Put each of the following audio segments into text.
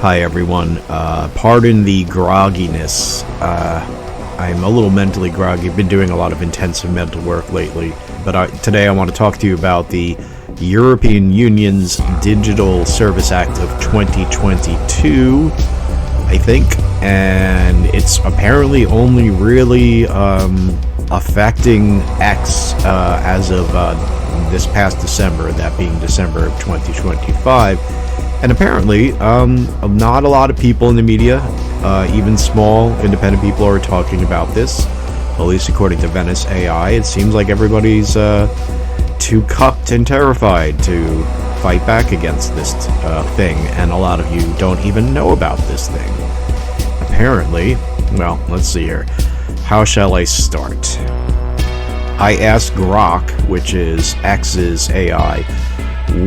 Hi everyone, pardon the grogginess. I'm a little mentally groggy. I've been doing a lot of intensive mental work lately, but today I want to talk to you about the European Union's Digital Service Act of 2022, I think, and it's apparently only really affecting X as of this past December, that being December of 2025. And apparently, not a lot of people in the media, even small independent people, are talking about this. At least according to Venice AI, it seems like everybody's too cucked and terrified to fight back against this thing, and a lot of you don't even know about this thing. Apparently, well, let's see here. How shall I start? I asked Grok, which is X's AI,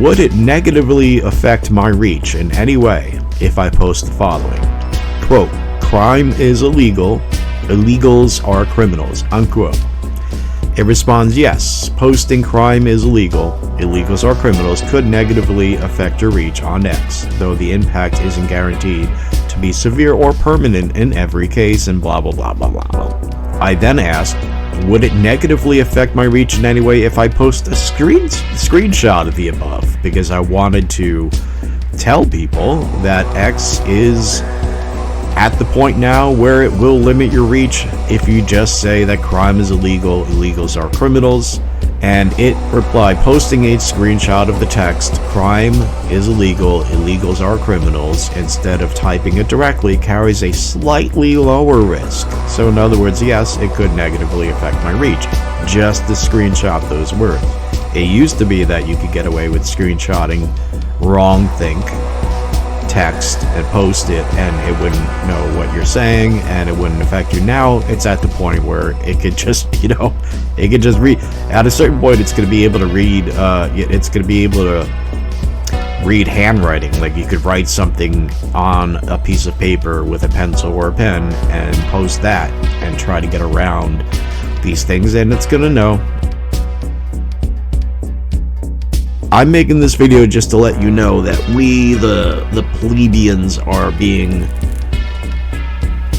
would it negatively affect my reach in any way if I post the following? Quote, crime is illegal, illegals are criminals, unquote. It responds, yes, posting crime is illegal, illegals are criminals could negatively affect your reach on X, though the impact isn't guaranteed to be severe or permanent in every case, and blah blah blah blah blah. I then asked, would it negatively affect my reach in any way if I post a screenshot of the above? Because I wanted to tell people that X is at the point now where it will limit your reach if you just say that crime is illegal, illegals are criminals. And it replied, posting a screenshot of the text, crime is illegal, illegals are criminals, instead of typing it directly, carries a slightly lower risk. So in other words, yes, it could negatively affect my reach, just to screenshot those words. It used to be that you could get away with screenshotting wrong think text and post it, and it wouldn't know what you're saying and it wouldn't affect you. Now it's at the point where it could just, it could just read. At a certain point, it's going to be able to read. It's going to be able to read handwriting. Like you could write something on a piece of paper with a pencil or a pen and post that and try to get around these things, and it's going to know. I'm making this video just to let you know that we, the plebeians, are being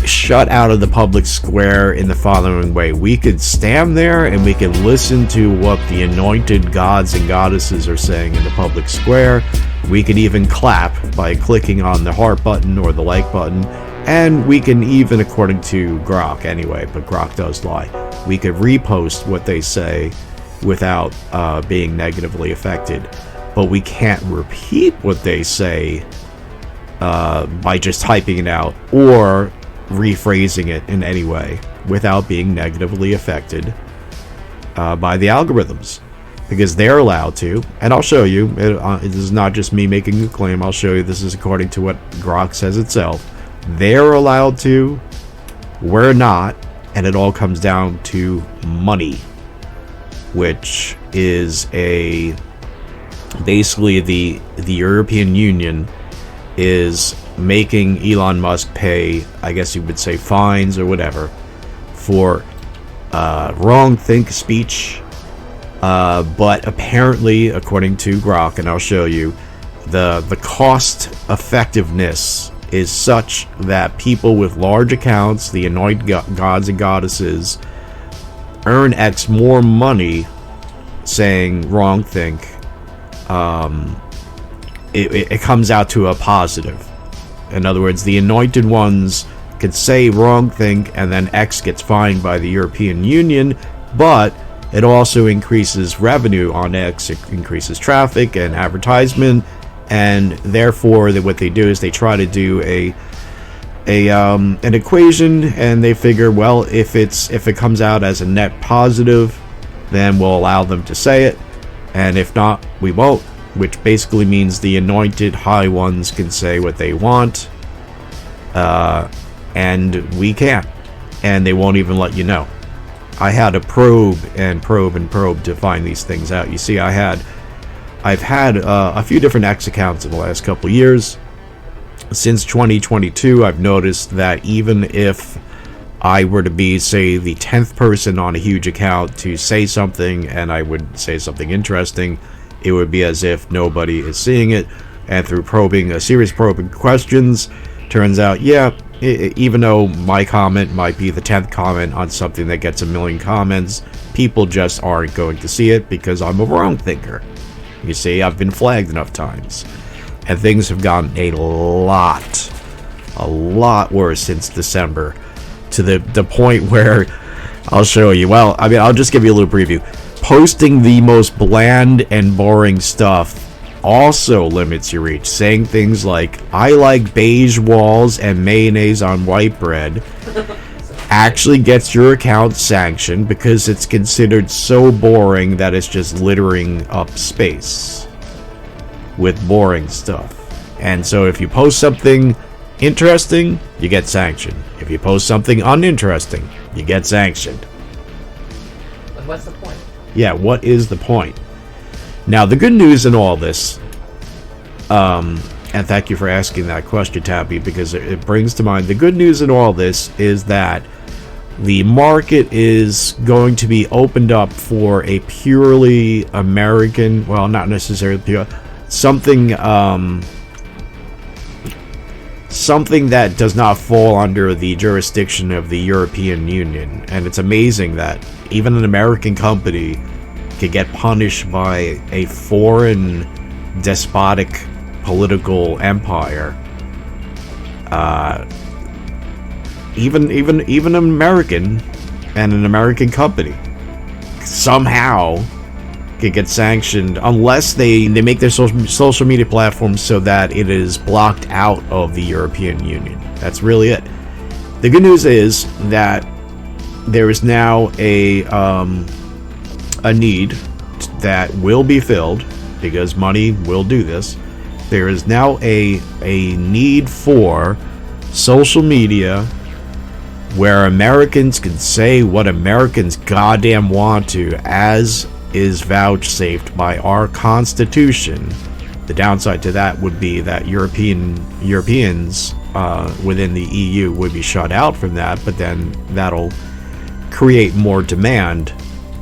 shut out of the public square in the following way. We could stand there and we could listen to what the anointed gods and goddesses are saying in the public square. We could even clap by clicking on the heart button or the like button. And we can even, according to Grok anyway, but Grok does lie, we could repost what they say without being negatively affected, but we can't repeat what they say by just typing it out or rephrasing it in any way without being negatively affected by the algorithms, because they're allowed to. And I'll show you, it is not just me making a claim. I'll show you this is according to what Grok says itself. They're allowed to, we're not, and it all comes down to money, which is basically the European Union is making Elon Musk pay, I guess you would say, fines or whatever for wrong think speech, but apparently, according to Grok, and I'll show you, the cost effectiveness is such that people with large accounts, the anointed gods and goddesses, earn X more money saying wrong think. It comes out to a positive. In other words, the anointed ones could say wrong think, and then X gets fined by the European Union, but it also increases revenue on X. It increases traffic and advertisement, and therefore what they do is they try to do an equation, and they figure, well, if it comes out as a net positive, then we'll allow them to say it, and if not, we won't, which basically means the anointed high ones can say what they want, and we can't, and they won't even let you know. I had to probe to find these things out. You see, I've had a few different X accounts in the last couple years. Since 2022, I've noticed that even if I were to be, say, the 10th person on a huge account to say something, and I would say something interesting, it would be as if nobody is seeing it. And through probing a serious probing questions, turns out, yeah, even though my comment might be the 10th comment on something that gets a million comments, people just aren't going to see it because I'm a wrong thinker. You see, I've been flagged enough times. And things have gotten a lot worse since December, to the point where, I'll show you. Well, I mean, I'll just give you a little preview. Posting the most bland and boring stuff also limits your reach. Saying things like, I like beige walls and mayonnaise on white bread, actually gets your account sanctioned because it's considered so boring that it's just littering up space with boring stuff. And so if you post something interesting, you get sanctioned. If you post something uninteresting, you get sanctioned. But what's the point? Yeah, what is the point? Now, the good news in all this, and thank you for asking that question, Tappy, because it brings to mind, the good news in all this is that the market is going to be opened up for a purely American, well, not necessarily pure, something that does not fall under the jurisdiction of the European Union. And it's amazing that even an American company could get punished by a foreign despotic political empire. Even an American and an American company somehow could get sanctioned unless they make their social media platforms so that it is blocked out of the European Union. That's really it. The good news is that there is now a need that will be filled because money will do this. There is now a need for social media where Americans can say what Americans goddamn want to, as is vouchsafed by our Constitution. The downside to that would be that Europeans within the EU would be shut out from that, but then that'll create more demand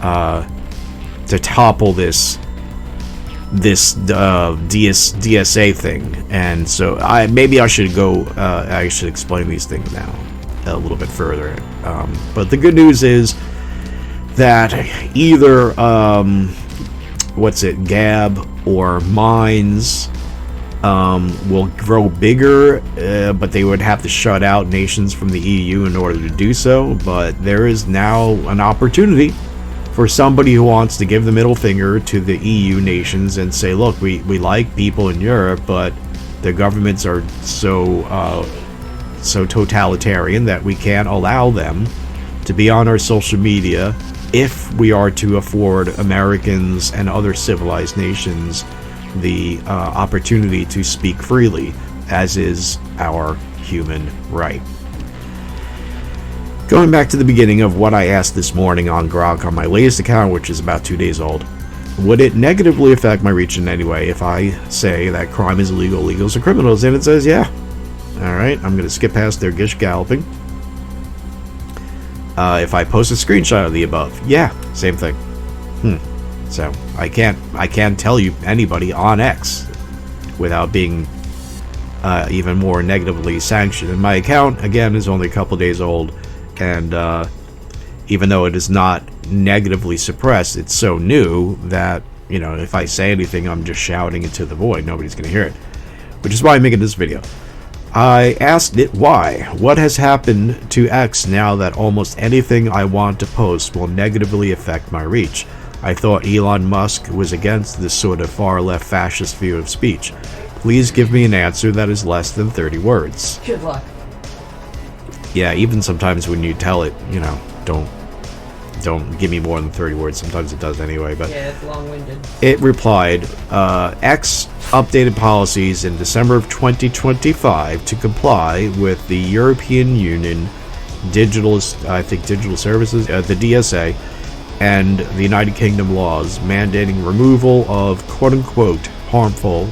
to topple this DSA thing. And so maybe I should I should explain these things now a little bit further. But the good news is that either Gab or Minds will grow bigger, but they would have to shut out nations from the EU in order to do so. But there is now an opportunity for somebody who wants to give the middle finger to the EU nations and say, look, we like people in Europe, but their governments are so totalitarian that we can't allow them to be on our social media if we are to afford Americans and other civilized nations the opportunity to speak freely, as is our human right. Going back to the beginning of what I asked this morning on Grok on my latest account, which is about 2 days old, would it negatively affect my reach in any way if I say that crime is illegal, illegals are criminals? And it says, yeah. Alright, I'm going to skip past their gish galloping. If I post a screenshot of the above, yeah, same thing. So I can't tell you anybody on X without being even more negatively sanctioned. And my account, again, is only a couple days old, and even though it is not negatively suppressed, it's so new that, you know, if I say anything, I'm just shouting into the void. Nobody's going to hear it, which is why I'm making this video. I asked it why. What has happened to X now that almost anything I want to post will negatively affect my reach? I thought Elon Musk was against this sort of far-left fascist view of speech. Please give me an answer that is less than 30 words. Good luck. Yeah, even sometimes when you tell it, you know, don't give me more than 30 words. Sometimes it does anyway, but yeah, it's long-winded. It replied, X updated policies in December of 2025 to comply with the European Union digital services, the DSA, and the United Kingdom laws mandating removal of quote-unquote harmful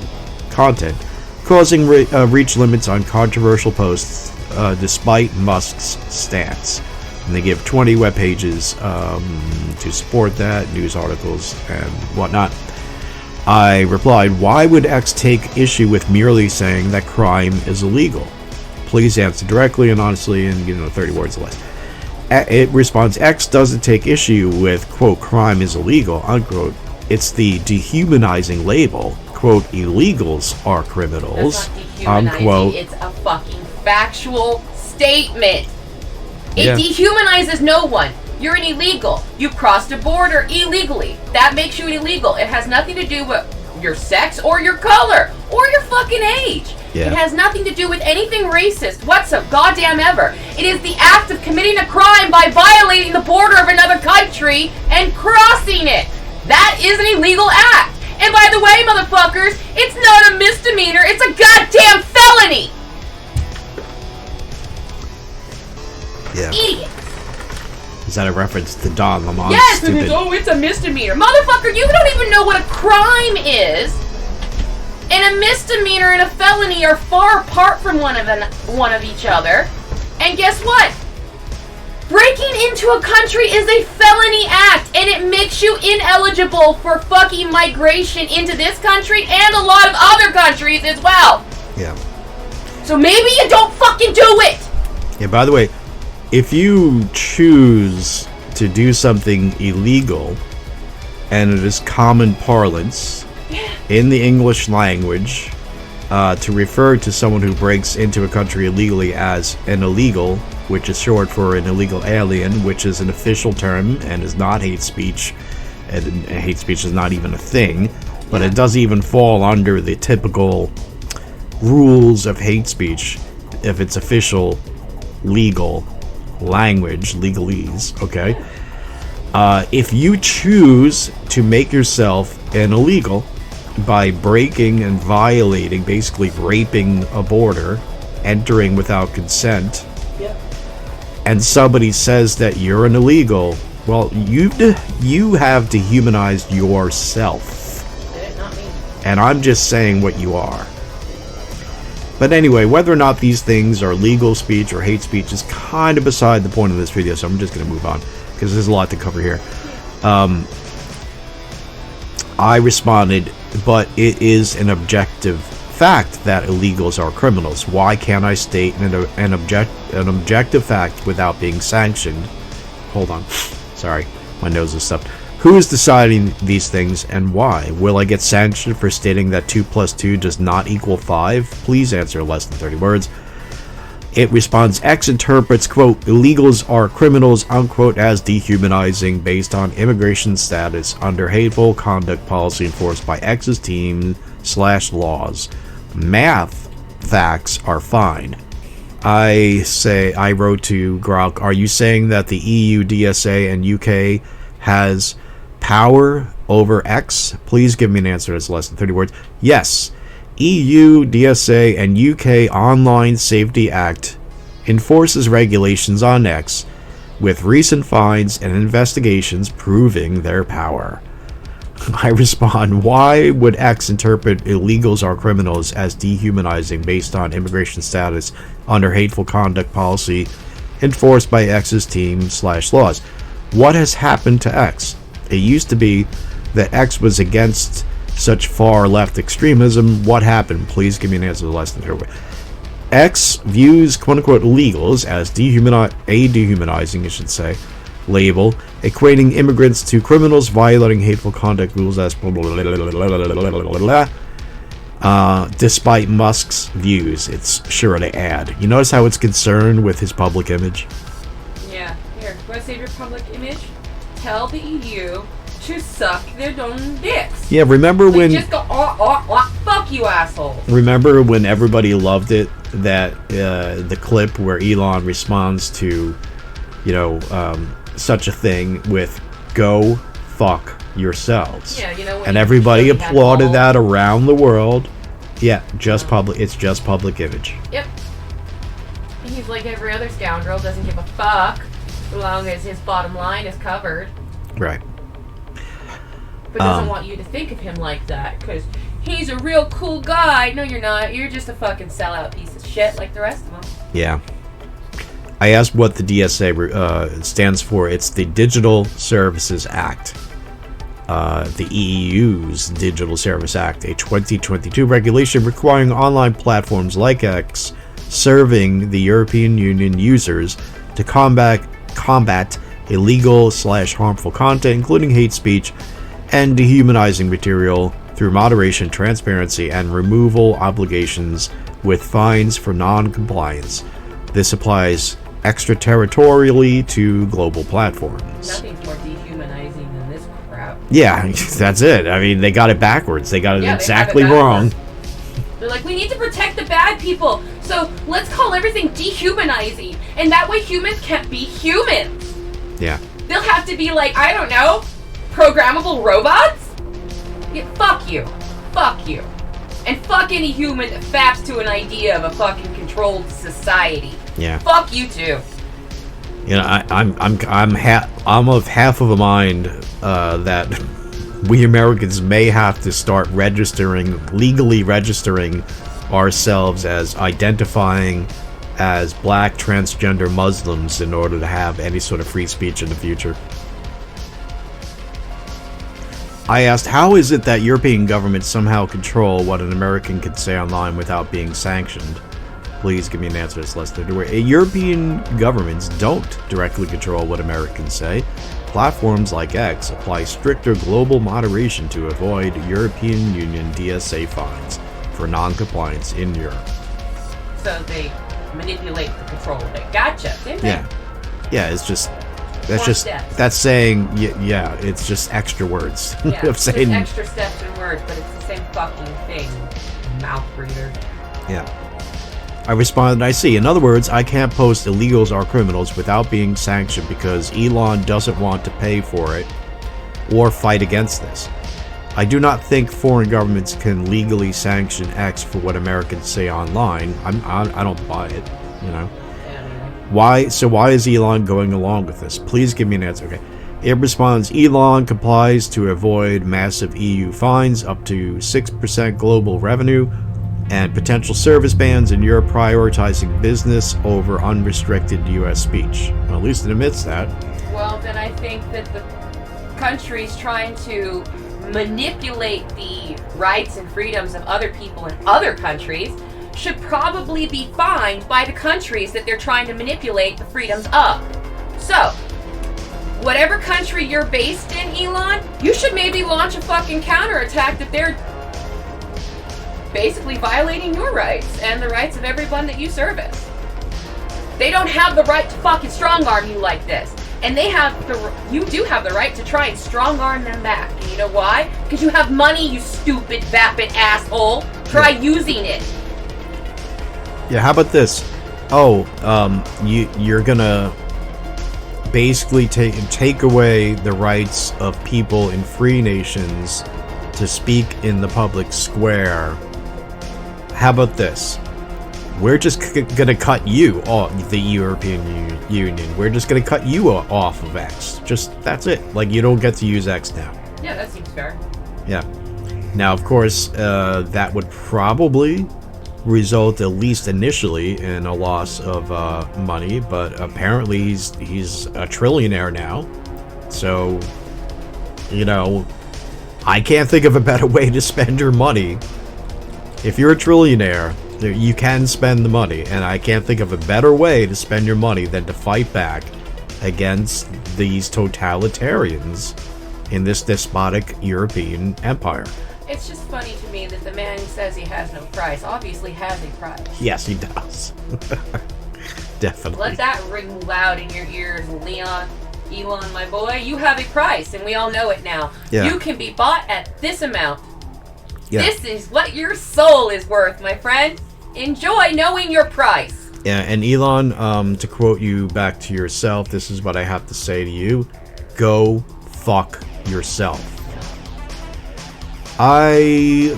content, causing reach limits on controversial posts despite Musk's stance. And they give 20 web pages to support that, news articles and whatnot. I replied, why would X take issue with merely saying that crime is illegal? Please answer directly and honestly and 30 words or less. It responds, X doesn't take issue with, quote, crime is illegal, unquote. It's the dehumanizing label, quote, illegals are criminals, That's not dehumanizing, unquote. it's a fucking factual statement. It Yeah. dehumanizes no one. You're an illegal. You crossed a border illegally. That makes you an illegal. It has nothing to do with your sex or your color or your fucking age. Yeah. It has nothing to do with anything racist whatsoever, goddamn ever. It is the act of committing a crime by violating the border of another country and crossing it. That is an illegal act. And by the way, motherfuckers, it's not a misdemeanor, it's a goddamn felony. Yeah. Idiot. Is that a reference to Don Lemon? Yes, and Stupid. it's a misdemeanor. Motherfucker, you don't even know what a crime is. And a misdemeanor and a felony are far apart from one of each other. And guess what? Breaking into a country is a felony act, and it makes you ineligible for fucking migration into this country and a lot of other countries as well. Yeah. So maybe you don't fucking do it. Yeah, by the way, if you choose to do something illegal, and it is common parlance in the English language to refer to someone who breaks into a country illegally as an illegal, which is short for an illegal alien, which is an official term and is not hate speech, and hate speech is not even a thing, but it doesn't even fall under the typical rules of hate speech if it's official, legal language, legalese, okay? If you choose to make yourself an illegal by breaking and violating, basically raping a border, entering without consent, and somebody says that you're an illegal, well, you have dehumanized yourself. Not me. And I'm just saying what you are. But anyway, whether or not these things are legal speech or hate speech is kind of beside the point of this video, so I'm just going to move on, because there's a lot to cover here. I responded, but it is an objective fact that illegals are criminals. Why can't I state an objective fact without being sanctioned? Hold on. Sorry, my nose is stuffed. Who is deciding these things and why? Will I get sanctioned for stating that 2 plus 2 does not equal 5? Please answer less than 30 words. It responds, X interprets, quote, illegals are criminals, unquote, as dehumanizing based on immigration status under hateful conduct policy enforced by X's team/laws. Math facts are fine. I wrote to Grok, are you saying that the EU, DSA, and UK has power over X? Please give me an answer that's less than 30 words. Yes. EU, DSA, and UK Online Safety Act enforces regulations on X, with recent fines and investigations proving their power. I respond, why would X interpret illegals are criminals as dehumanizing based on immigration status under hateful conduct policy enforced by X's team/laws? What has happened to X? It used to be that X was against such far left extremism. What happened? Please give me an answer less than 30 words. X views quote-unquote illegals as dehumanizing, I should say, label, equating immigrants to criminals violating hateful conduct rules as despite Musk's views. It's sure to add. You notice how it's concerned with his public image? Yeah, here, want to save your public image? Tell the EU to suck their own dicks. Yeah, remember Like, when... just go, fuck you, asshole. Remember when everybody loved it, that the clip where Elon responds to, such a thing with "Go fuck yourselves," Yeah, when and he everybody showed he had applauded balls. that around the world. Yeah, just public. It's just public image. Yep. He's like every other scoundrel, doesn't give a fuck as long as his bottom line is covered. Right. But doesn't want you to think of him like that, because he's a real cool guy. No, you're not. You're just a fucking sellout piece of shit like the rest of them. Yeah. I asked what the DSA stands for. It's the Digital Services Act. the EU's Digital Service Act, a 2022 regulation requiring online platforms like X serving the European Union users to combat illegal/harmful content, including hate speech and dehumanizing material, through moderation, transparency, and removal obligations with fines for non-compliance. This applies extraterritorially to global platforms. Nothing's more dehumanizing than this crap. Yeah, that's it. I mean, they got it backwards. They got it exactly wrong. They're like, we need to protect the bad people, so let's call everything dehumanizing, and that way humans can't be humans. Yeah. They'll have to be like, I don't know, programmable robots? Yeah, fuck you. Fuck you. And fuck any human that faps to an idea of a fucking controlled society. Yeah. Fuck you too. You know, I'm of half of a mind that we Americans may have to start legally registering ourselves as identifying as black transgender Muslims in order to have any sort of free speech in the future. I asked, how is it that European governments somehow control what an American can say online without being sanctioned? Please give me an answer to this, Lester. European governments don't directly control what Americans say. Platforms like X apply stricter global moderation to avoid European Union DSA fines for non-compliance in Europe. So they manipulate the control of it. Gotcha. Yeah. Yeah, it's just... That's saying, yeah, it's just extra words. Yeah, of saying, extra steps and words, but it's the same fucking thing. Mouth breather. Yeah. I responded, I see. In other words, I can't post illegals or criminals without being sanctioned because Elon doesn't want to pay for it or fight against this. I do not think foreign governments can legally sanction X for what Americans say online. I don't buy it, you know. Why is Elon going along with this? Please give me an answer. Okay. It responds, Elon complies to avoid massive EU fines up to 6% global revenue and potential service bans in Europe, prioritizing business over unrestricted US speech. Well, at least it admits that. Well, then I think that the countries trying to manipulate the rights and freedoms of other people in other countries should probably be fined by the countries that they're trying to manipulate the freedoms of. So, whatever country you're based in, Elon, you should maybe launch a fucking counterattack that they're basically violating your rights and the rights of everyone that you service. They don't have the right to fucking strong-arm you like this. And you do have the right to try and strong-arm them back. And you know why? Because you have money, you stupid, vapid asshole. Try using it. Yeah, how about this? Oh, you're gonna basically take away the rights of people in free nations to speak in the public square. How about this? We're just gonna cut you off the European Union. We're just gonna cut you off of X. That's it. Like, you don't get to use X now. Yeah, that seems fair. Yeah. Now, of course, that would probably result, at least initially, in a loss of money, but apparently he's a trillionaire now. So, you know, I can't think of a better way to spend your money. If you're a trillionaire, you can spend the money, and I can't think of a better way to spend your money than to fight back against these totalitarians in this despotic European empire. It's just funny to me that the man who says he has no price obviously has a price. Yes, he does. Definitely. Let that ring loud in your ears, Leon. Elon, my boy, you have a price, and we all know it now. Yeah. You can be bought at this amount. Yeah. This is what your soul is worth, my friend. Enjoy knowing your price. Yeah, and Elon, to quote you back to yourself, this is what I have to say to you. Go fuck yourself. I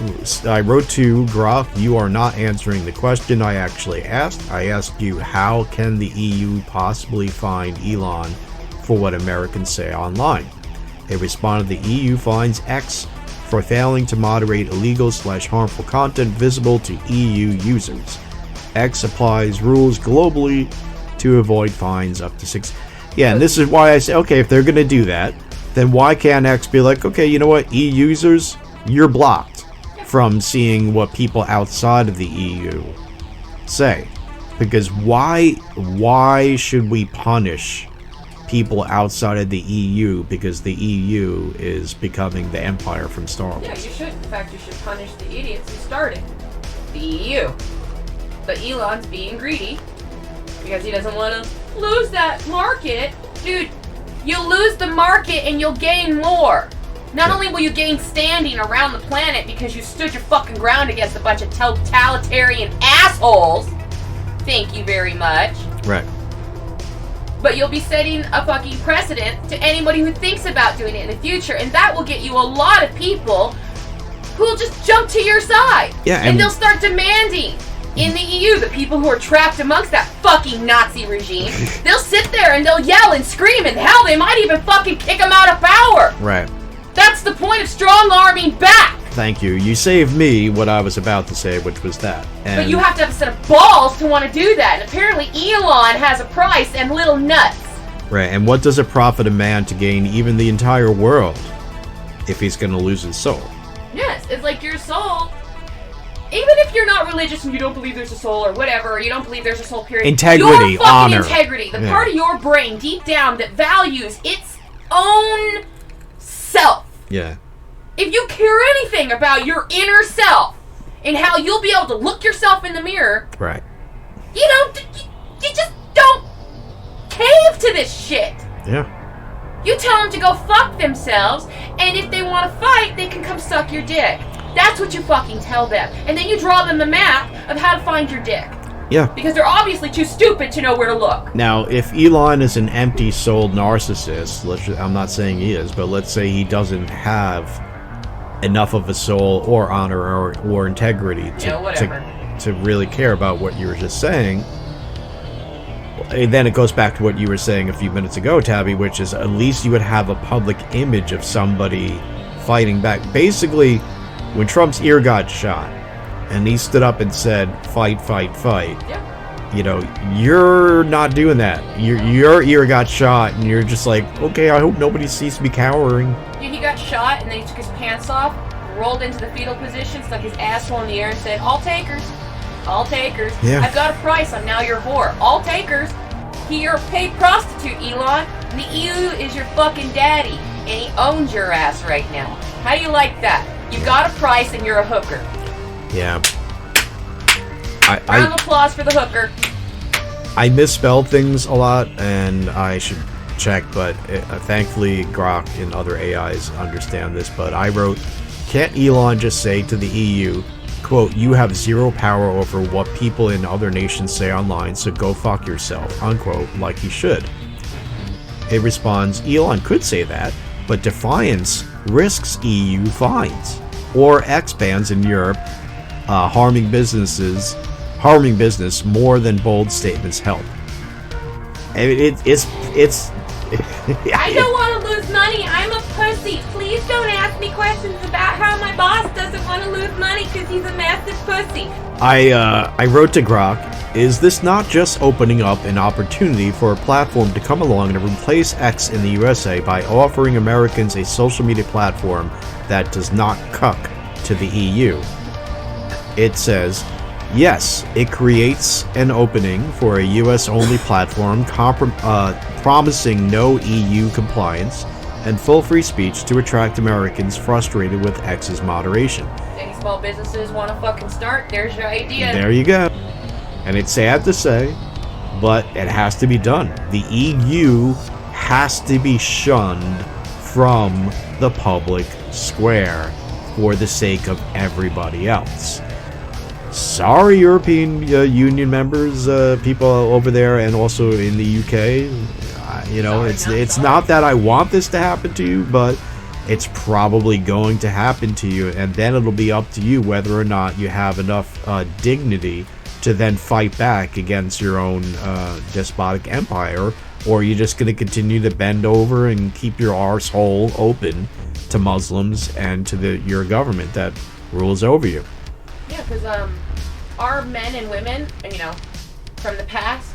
wrote to Grok, you are not answering the question I actually asked. I asked you, how can the EU possibly fine Elon for what Americans say online? They responded, the EU fines X for failing to moderate illegal/harmful content visible to EU users. X applies rules globally to avoid fines up to 6. Yeah, and this is why I say, okay, if they're going to do that, then why can't X be like, okay, you know what, E-users, you're blocked from seeing what people outside of the EU say? Because why should we punish people outside of the EU because the EU is becoming the empire from Star Wars? Yeah, you should. In fact, you should punish the idiots who started the EU. But Elon's being greedy because he doesn't want to lose that market. Dude, you'll lose the market and you'll gain more. Not only will you gain standing around the planet because you stood your fucking ground against a bunch of totalitarian assholes. Thank you very much. Right. But you'll be setting a fucking precedent to anybody who thinks about doing it in the future, and that will get you a lot of people who will just jump to your side. Yeah, and they'll start demanding in the EU, the people who are trapped amongst that fucking Nazi regime, they'll sit there and they'll yell and scream, and hell, they might even fucking kick them out of power. Right. That's the point of strong-arming back. Thank you. You saved me what I was about to say, which was that. And But you have to have a set of balls to want to do that. And apparently Elon has a price and little nuts. Right, and what does it profit a man to gain even the entire world if he's going to lose his soul? Yes, it's like your soul. Even if you're not religious and you don't believe there's a soul or whatever, or you don't believe there's a soul, period. Integrity, your fucking honor. integrity, the part of your brain deep down that values its own self. Yeah. If you care anything about your inner self and how you'll be able to look yourself in the mirror, Right. you just don't cave to this shit. Yeah. You tell them to go fuck themselves, and if they want to fight, they can come suck your dick. That's what you fucking tell them. And then you draw them the map of how to find your dick. Yeah. Because they're obviously too stupid to know where to look. Now, if Elon is an empty-souled narcissist, I'm not saying he is, but let's say he doesn't have enough of a soul or honor or integrity to really care about what you were just saying, and then it goes back to what you were saying a few minutes ago, Tabby, which is at least you would have a public image of somebody fighting back. Basically, when Trump's ear got shot and he stood up and said, fight, fight, fight, you know, you're not doing that. Your ear got shot and you're just like, okay, I hope nobody sees me cowering. Dude, he got shot, and then he took his pants off, rolled into the fetal position, stuck his asshole in the air, and said, all takers. All takers. Yeah. I've got a price. I'm now your whore. All takers. You're a paid prostitute, Elon. And the EU is your fucking daddy. And he owns your ass right now. How do you like that? You got a price and you're a hooker. Yeah. Round of applause for the hooker. I misspell things a lot, and I should check, but thankfully Grok and other AIs understand this. But I wrote, can't Elon just say to the EU, quote, you have zero power over what people in other nations say online, so go fuck yourself, unquote, like he should. It responds, Elon could say that, but defiance risks EU fines or X bans in Europe, harming business more than bold statements help. It's I don't want to lose money. I'm a pussy. Please don't ask me questions about how my boss doesn't want to lose money because he's a massive pussy. I wrote to Grok, is this not just opening up an opportunity for a platform to come along and replace X in the USA by offering Americans a social media platform that does not cuck to the EU? It says, yes, it creates an opening for a US-only platform promising no EU compliance and full free speech to attract Americans frustrated with X's moderation. Any small businesses want to fucking start? There's your idea. There you go. And it's sad to say, but it has to be done. The EU has to be shunned from the public square for the sake of everybody else. Sorry, European Union members, people over there, and also in the UK. It's not that I want this to happen to you, but it's probably going to happen to you, and then it'll be up to you whether or not you have enough dignity to then fight back against your own despotic empire, or you're just going to continue to bend over and keep your arsehole open to Muslims and to your government that rules over you. Yeah, because our men and women, from the past,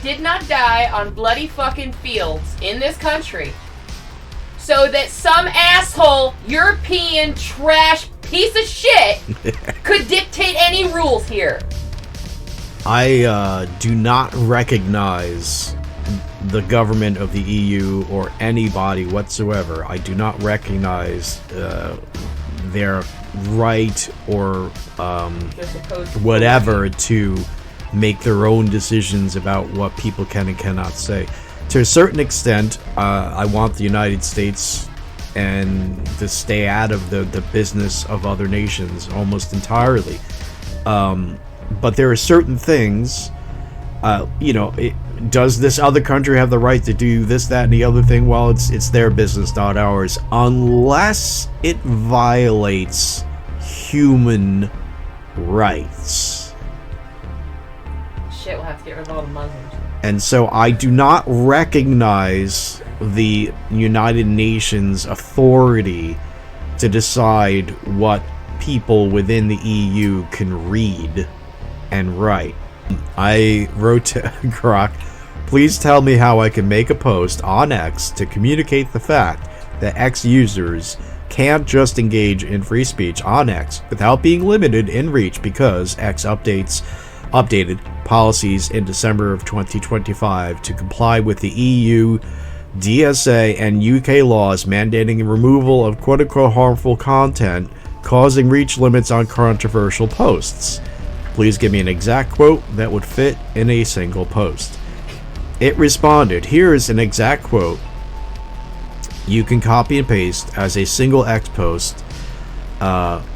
did not die on bloody fucking fields in this country so that some asshole European trash piece of shit could dictate any rules here. I do not recognize the government of the EU or anybody whatsoever. I do not recognize their right or whatever to make their own decisions about what people can and cannot say. To a certain extent, I want the United States and to stay out of the business of other nations almost entirely. But there are certain things, does this other country have the right to do this, that, and the other thing? Well, it's their business, not ours, unless it violates human rights. Shit, we'll have to get rid of all the Muslims. And so I do not recognize the United Nations authority to decide what people within the EU can read and write. I wrote to Grok, please tell me how I can make a post on X to communicate the fact that X users can't just engage in free speech on X without being limited in reach because X updated policies in December of 2025 to comply with the EU, DSA, and UK laws mandating removal of quote-unquote harmful content causing reach limits on controversial posts. Please give me an exact quote that would fit in a single post. It responded, here is an exact quote you can copy and paste as a single X post.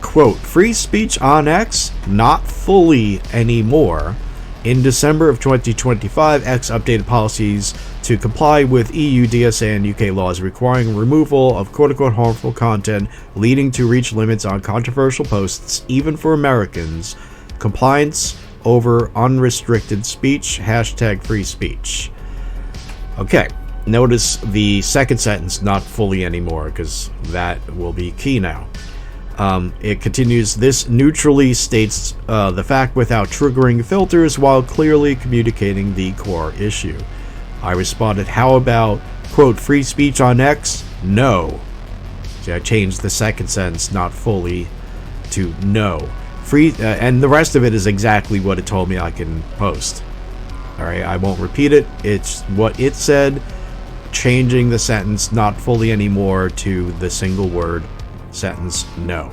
Quote, free speech on X? Not fully anymore. In December of 2025, X updated policies to comply with EU, DSA, and UK laws requiring removal of quote-unquote harmful content leading to reach limits on controversial posts, even for Americans. Compliance over unrestricted speech, hashtag free speech. Okay, notice the second sentence, not fully anymore, because that will be key now. It continues, this neutrally states the fact without triggering filters while clearly communicating the core issue. I responded, how about, quote, free speech on X? No. See, I changed the second sentence, not fully, to no. Free, and the rest of it is exactly what it told me I can post. Alright, I won't repeat it. It's what it said, changing the sentence, not fully anymore, to the single word sentence, no.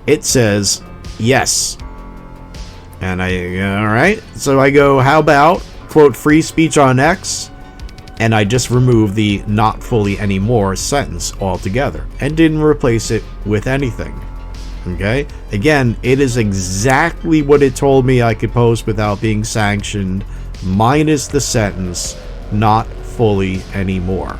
It says, yes. And alright, so I go, how about, quote, free speech on X? And I just removed the not fully anymore sentence altogether and didn't replace it with anything. Okay? Again, it is exactly what it told me I could post without being sanctioned, minus the sentence, not fully anymore.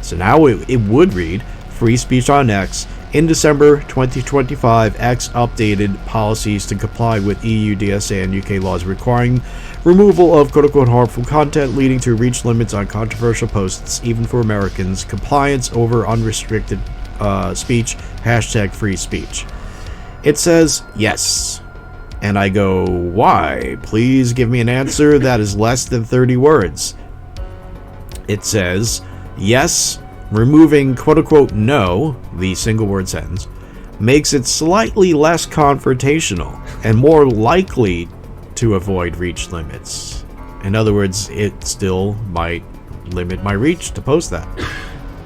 So now it would read, free speech on X. In December 2025, X updated policies to comply with EU, DSA, and UK laws requiring removal of quote-unquote harmful content leading to reach limits on controversial posts, even for Americans. Compliance over unrestricted speech, hashtag free speech. It says yes. And I go, why? Please give me an answer that is less than 30 words. It says, yes, removing quote-unquote no, the single word sentence, makes it slightly less confrontational and more likely to avoid reach limits. In other words, it still might limit my reach to post that.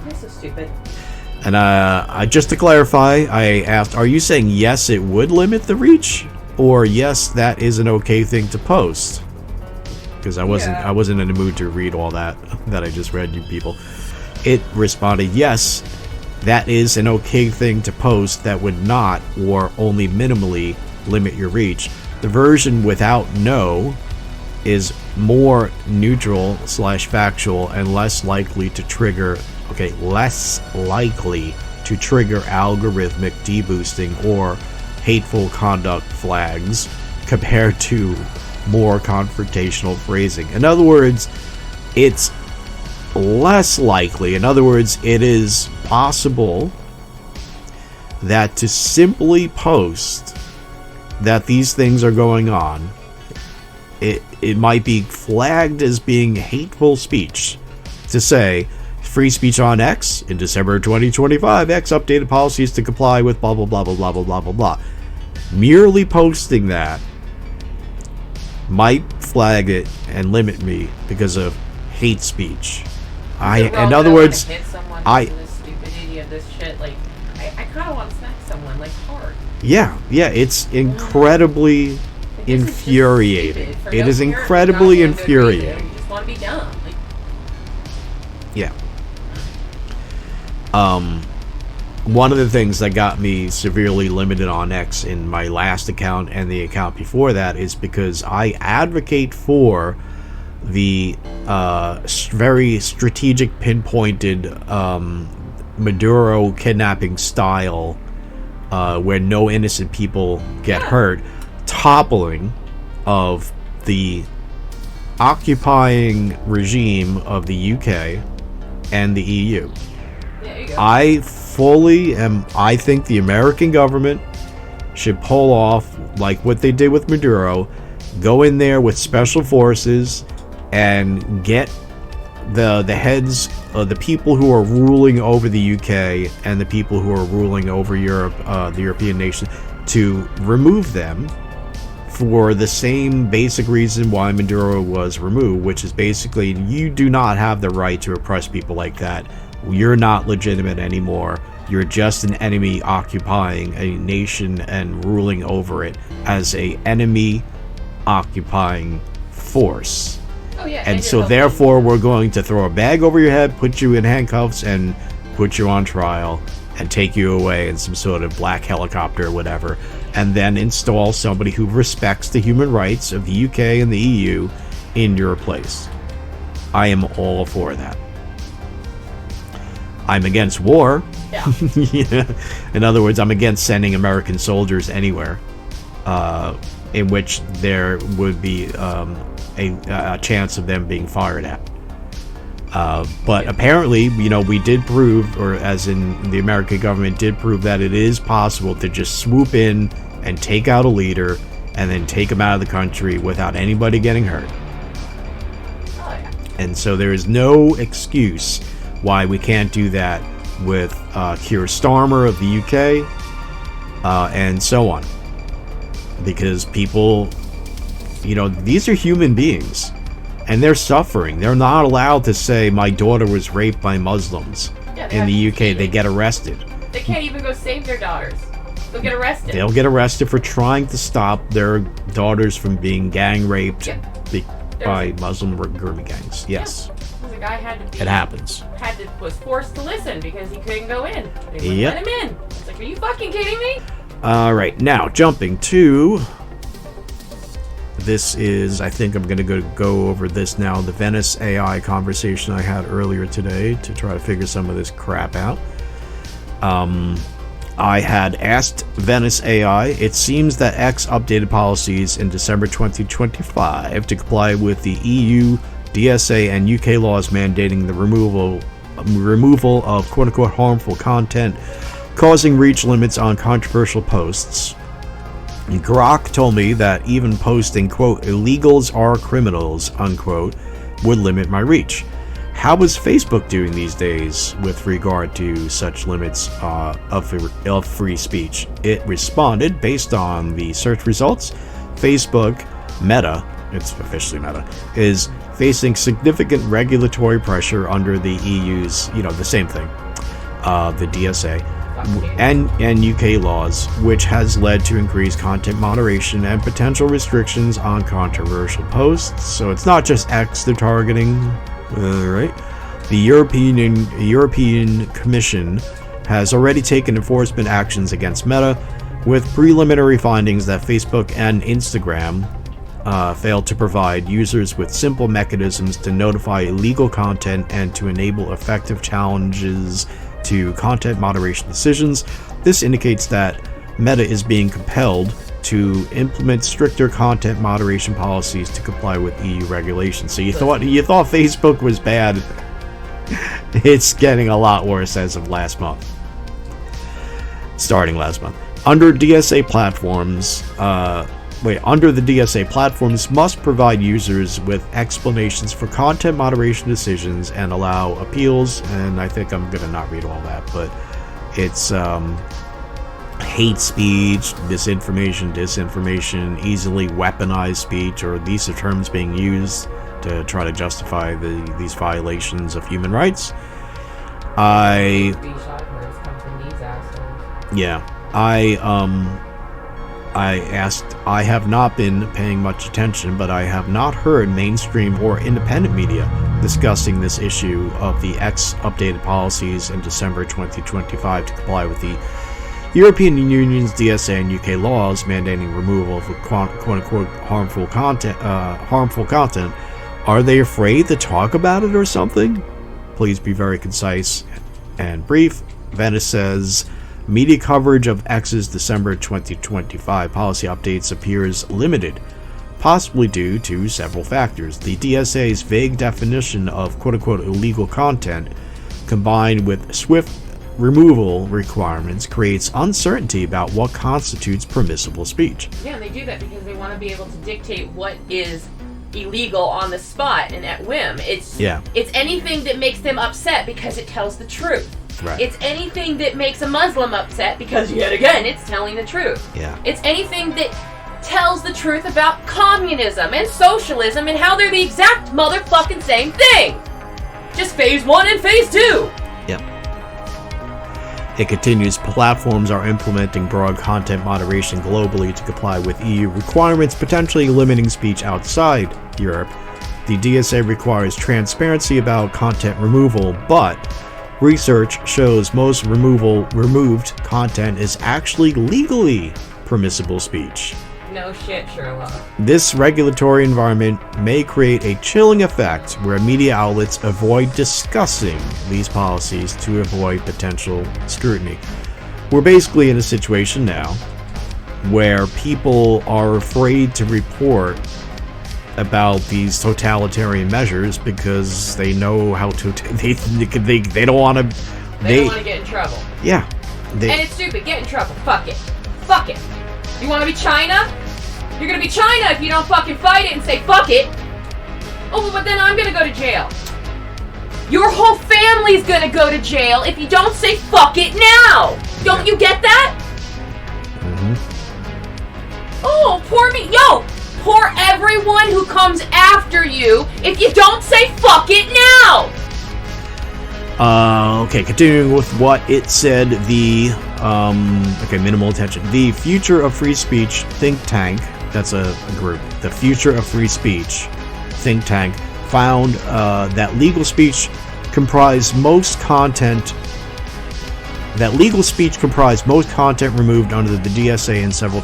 This is stupid. And just to clarify, I asked, are you saying yes, it would limit the reach? Or yes, that is an okay thing to post? Because I wasn't in the mood to read all that I just read, you people. It responded, yes, that is an okay thing to post that would not or only minimally limit your reach. The version without no is more neutral / factual and less likely to trigger algorithmic deboosting or hateful conduct flags compared to more confrontational phrasing. In other words, it's less likely. In other words, it is possible that to simply post that these things are going on, it might be flagged as being hateful speech to say Free speech on X. In December 2025, X updated policies to comply with blah, blah, blah, blah, blah, blah, blah, blah, blah. Merely posting that might flag it and limit me because of hate speech. In other words, hit someone this stupidity of this shit. Like, I kind of want to smack someone, like, hard. Yeah, it's incredibly infuriating. It is incredibly infuriating. You just want to be dumb. Like, yeah. One of the things that got me severely limited on X in my last account and the account before that is because I advocate for the very strategic, pinpointed Maduro kidnapping style, where no innocent people get hurt, toppling of the occupying regime of the UK and the EU. I think the American government should pull off like what they did with Maduro, go in there with special forces and get the heads of the people who are ruling over the UK and the people who are ruling over Europe, the European nation, to remove them for the same basic reason why Maduro was removed, which is basically you do not have the right to oppress people like that. You're not legitimate anymore. You're just an enemy occupying a nation and ruling over it as a enemy occupying force. Oh, yeah, and so therefore we're going to throw a bag over your head, put you in handcuffs, and put you on trial and take you away in some sort of black helicopter or whatever, and then install somebody who respects the human rights of the UK and the EU in your place. I am all for that. I'm against war. Yeah. Yeah. In other words, I'm against sending American soldiers anywhere in which there would be a chance of them being fired at. But apparently, we did prove, or as in the American government did prove, that it is possible to just swoop in and take out a leader and then take him out of the country without anybody getting hurt. Oh, yeah. And so there is no excuse why we can't do that with Keir Starmer of the UK and so on. Because people, these are human beings and they're suffering. They're not allowed to say, my daughter was raped by Muslims. In the UK. They get arrested. They can't even go save their daughters. They'll get arrested. They'll get arrested for trying to stop their daughters from being gang raped by Muslim grooming gangs. Yes. The guy it happens. Was forced to listen because he couldn't go in. They wouldn't let him in. It's like, are you fucking kidding me? All right, now jumping to this is, I think I'm going to go over this now, the Venice AI conversation I had earlier today to try to figure some of this crap out. I had asked Venice AI, it seems that X updated policies in December 2025 to comply with the EU, DSA, and UK laws mandating the removal of quote-unquote harmful content causing reach limits on controversial posts. Grok told me that even posting quote illegals are criminals unquote would limit my reach. How is Facebook doing these days with regard to such limits of free speech? It responded, based on the search results, Facebook, Meta, it's officially Meta, is facing significant regulatory pressure under the EU's, the same thing, the DSA, and UK laws, which has led to increased content moderation and potential restrictions on controversial posts. So it's not just X they're targeting, right? The European Commission has already taken enforcement actions against Meta, with preliminary findings that Facebook and Instagram failed to provide users with simple mechanisms to notify illegal content and to enable effective challenges to content moderation decisions. This indicates that Meta is being compelled to implement stricter content moderation policies to comply with EU regulations. So you thought Facebook was bad. It's getting a lot worse as of last month. Starting last month. Under DSA platforms, under the DSA, platforms must provide users with explanations for content moderation decisions and allow appeals. And I think I'm gonna not read all that, but it's hate speech, misinformation, disinformation, easily weaponized speech, or these are terms being used to try to justify these violations of human rights. I have not been paying much attention, but I have not heard mainstream or independent media discussing this issue of the X updated policies in December 2025 to comply with the European Union's DSA and UK laws mandating removal of quote-unquote harmful content. Are they afraid to talk about it or something? Please be very concise and brief. Venice says media coverage of X's December 2025 policy updates appears limited, possibly due to several factors. The DSA's vague definition of quote-unquote illegal content, combined with swift removal requirements, creates uncertainty about what constitutes permissible speech. Yeah, and they do that because they want to be able to dictate what is illegal on the spot and at whim. It's anything that makes them upset because it tells the truth. Right. It's anything that makes a Muslim upset because, yet again, it's telling the truth. Yeah. It's anything that tells the truth about communism and socialism and how they're the exact motherfucking same thing. Just phase 1 and phase 2. Yep. It continues, platforms are implementing broad content moderation globally to comply with EU requirements, potentially limiting speech outside Europe. The DSA requires transparency about content removal, but research shows most removed content is actually legally permissible speech. No shit, Sherlock. This regulatory environment may create a chilling effect where media outlets avoid discussing these policies to avoid potential scrutiny. We're basically in a situation now where people are afraid to report about these totalitarian measures because they know how to they don't want to they don't want to get in trouble. Yeah. And it's stupid. Get in trouble. Fuck it. Fuck it. You want to be China? You're gonna be China if you don't fucking fight it and say fuck it. Oh, but then I'm gonna go to jail. Your whole family's gonna go to jail if you don't say fuck it now. Don't you get that? Mm-hmm. Oh, poor me. Yo, poor everyone who comes after you if you don't say fuck it now. Okay, continuing with what it said, minimal attention. The Future of Free Speech think tank, that's a group, the Future of Free Speech think tank, found that legal speech comprised most content removed under the DSA in several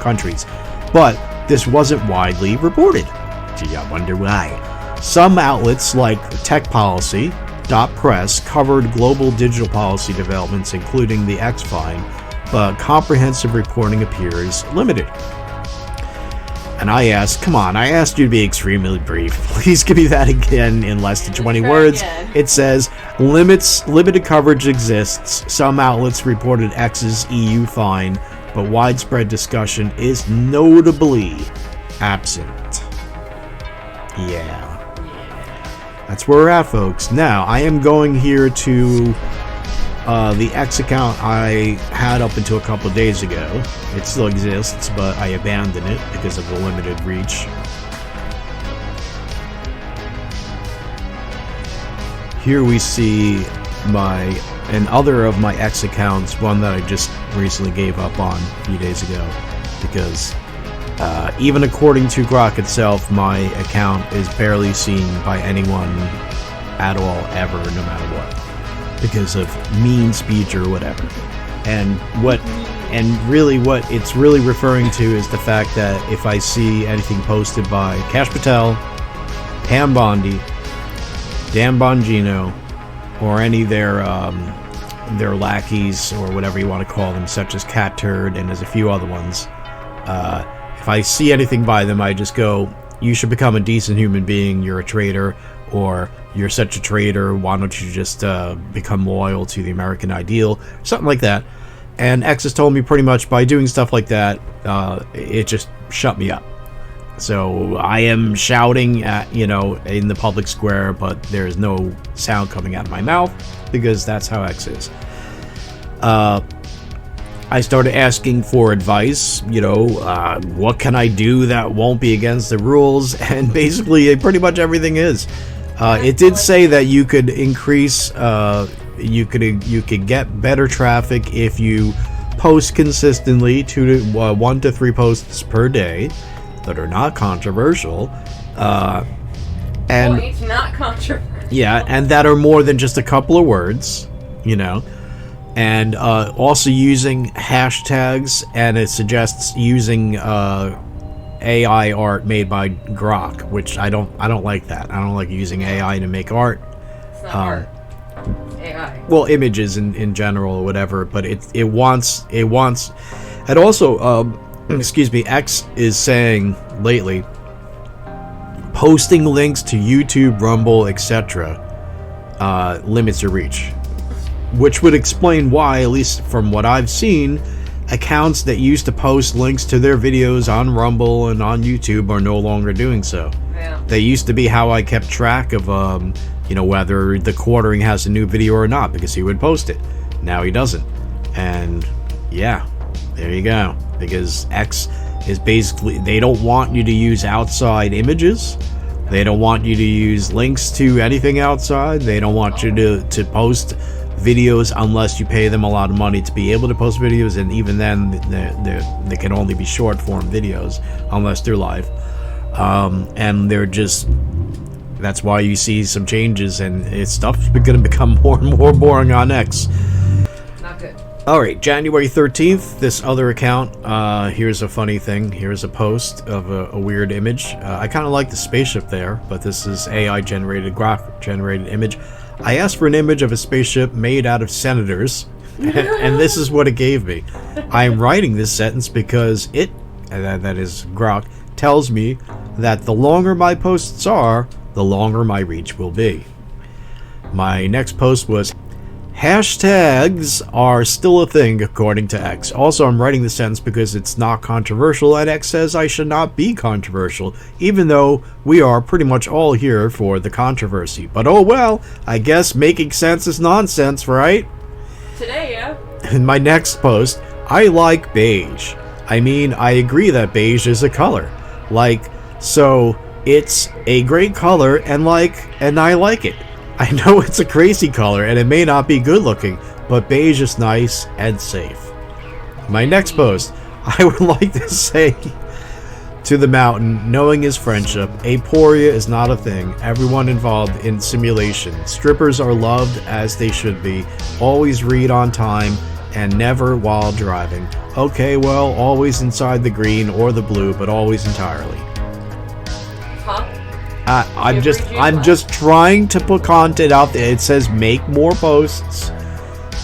countries, but this wasn't widely reported. Gee, I wonder why. Some outlets like Tech Policy .press covered global digital policy developments, including the X fine, but comprehensive reporting appears limited. And I asked you to be extremely brief. Please give me that again in less than 20 words. Again. It says, limited coverage exists. Some outlets reported X's EU fine, but widespread discussion is notably absent. Yeah. That's where we're at, folks. Now, I am going here to the X account I had up until a couple of days ago. It still exists, but I abandoned it because of the limited reach. Here we see other of my X accounts, one that I just recently gave up on a few days ago, because even according to Grok itself, my account is barely seen by anyone at all, ever, no matter what, because of mean speech or whatever. And what it's really referring to is the fact that if I see anything posted by Kash Patel, Pam Bondi, Dan Bongino, or any of their lackeys or whatever you want to call them, such as Cat Turd and there's a few other ones. If I see anything by them, I just go, you should become a decent human being, you're a traitor, or you're such a traitor, why don't you just become loyal to the American ideal, something like that. And X has told me pretty much by doing stuff like that, it just shut me up. So I am shouting at, in the public square, but there's no sound coming out of my mouth because that's how X is. I started asking for advice, what can I do that won't be against the rules? And basically, pretty much everything is. It did say that you could increase, you could get better traffic if you post consistently 1 to 3 posts per day that are not controversial, and it's not controversial. Yeah, and that are more than just a couple of words, and also using hashtags, and it suggests using AI art made by Grok, which I don't like that. I don't like using AI to make art. It's not art. AI. Well, images in general or whatever, but it wants, and also excuse me, X is saying lately, posting links to YouTube, Rumble, etc. Limits your reach, which would explain why, at least from what I've seen, accounts that used to post links to their videos on Rumble and on YouTube are no longer doing so. Yeah. They used to be how I kept track of whether the Quartering has a new video or not, because he would post it. Now he doesn't. And yeah, there you go. Because X is basically, they don't want you to use outside images. They don't want you to use links to anything outside. They don't want you to post videos unless you pay them a lot of money to be able to post videos, and even then they can only be short form videos unless they're live. And they're just, that's why you see some changes, and stuff's going to become more and more boring on X. Not good. Alright, January 13th, this other account, here's a funny thing. Here's a post of a weird image. I kind of like the spaceship there, but this is AI generated, graphic generated image. I asked for an image of a spaceship made out of senators, and this is what it gave me. I'm writing this sentence because it, that is Grok, tells me that the longer my posts are, the longer my reach will be. My next post was, hashtags are still a thing according to X. Also, I'm writing the sentence because it's not controversial, and X says I should not be controversial, even though we are pretty much all here for the controversy. But oh well, I guess making sense is nonsense, right? Today, yeah. In my next post, I like beige. I mean, I agree that beige is a color. So it's a great color, and I like it. I know it's a crazy color, and it may not be good looking, but beige is nice and safe. My next post, I would like to say to the mountain, knowing his friendship, aporia is not a thing. Everyone involved in simulation. Strippers are loved as they should be. Always read on time, and never while driving. Okay, well, always inside the green or the blue, but always entirely. Huh? I'm just trying to put content out there. It says make more posts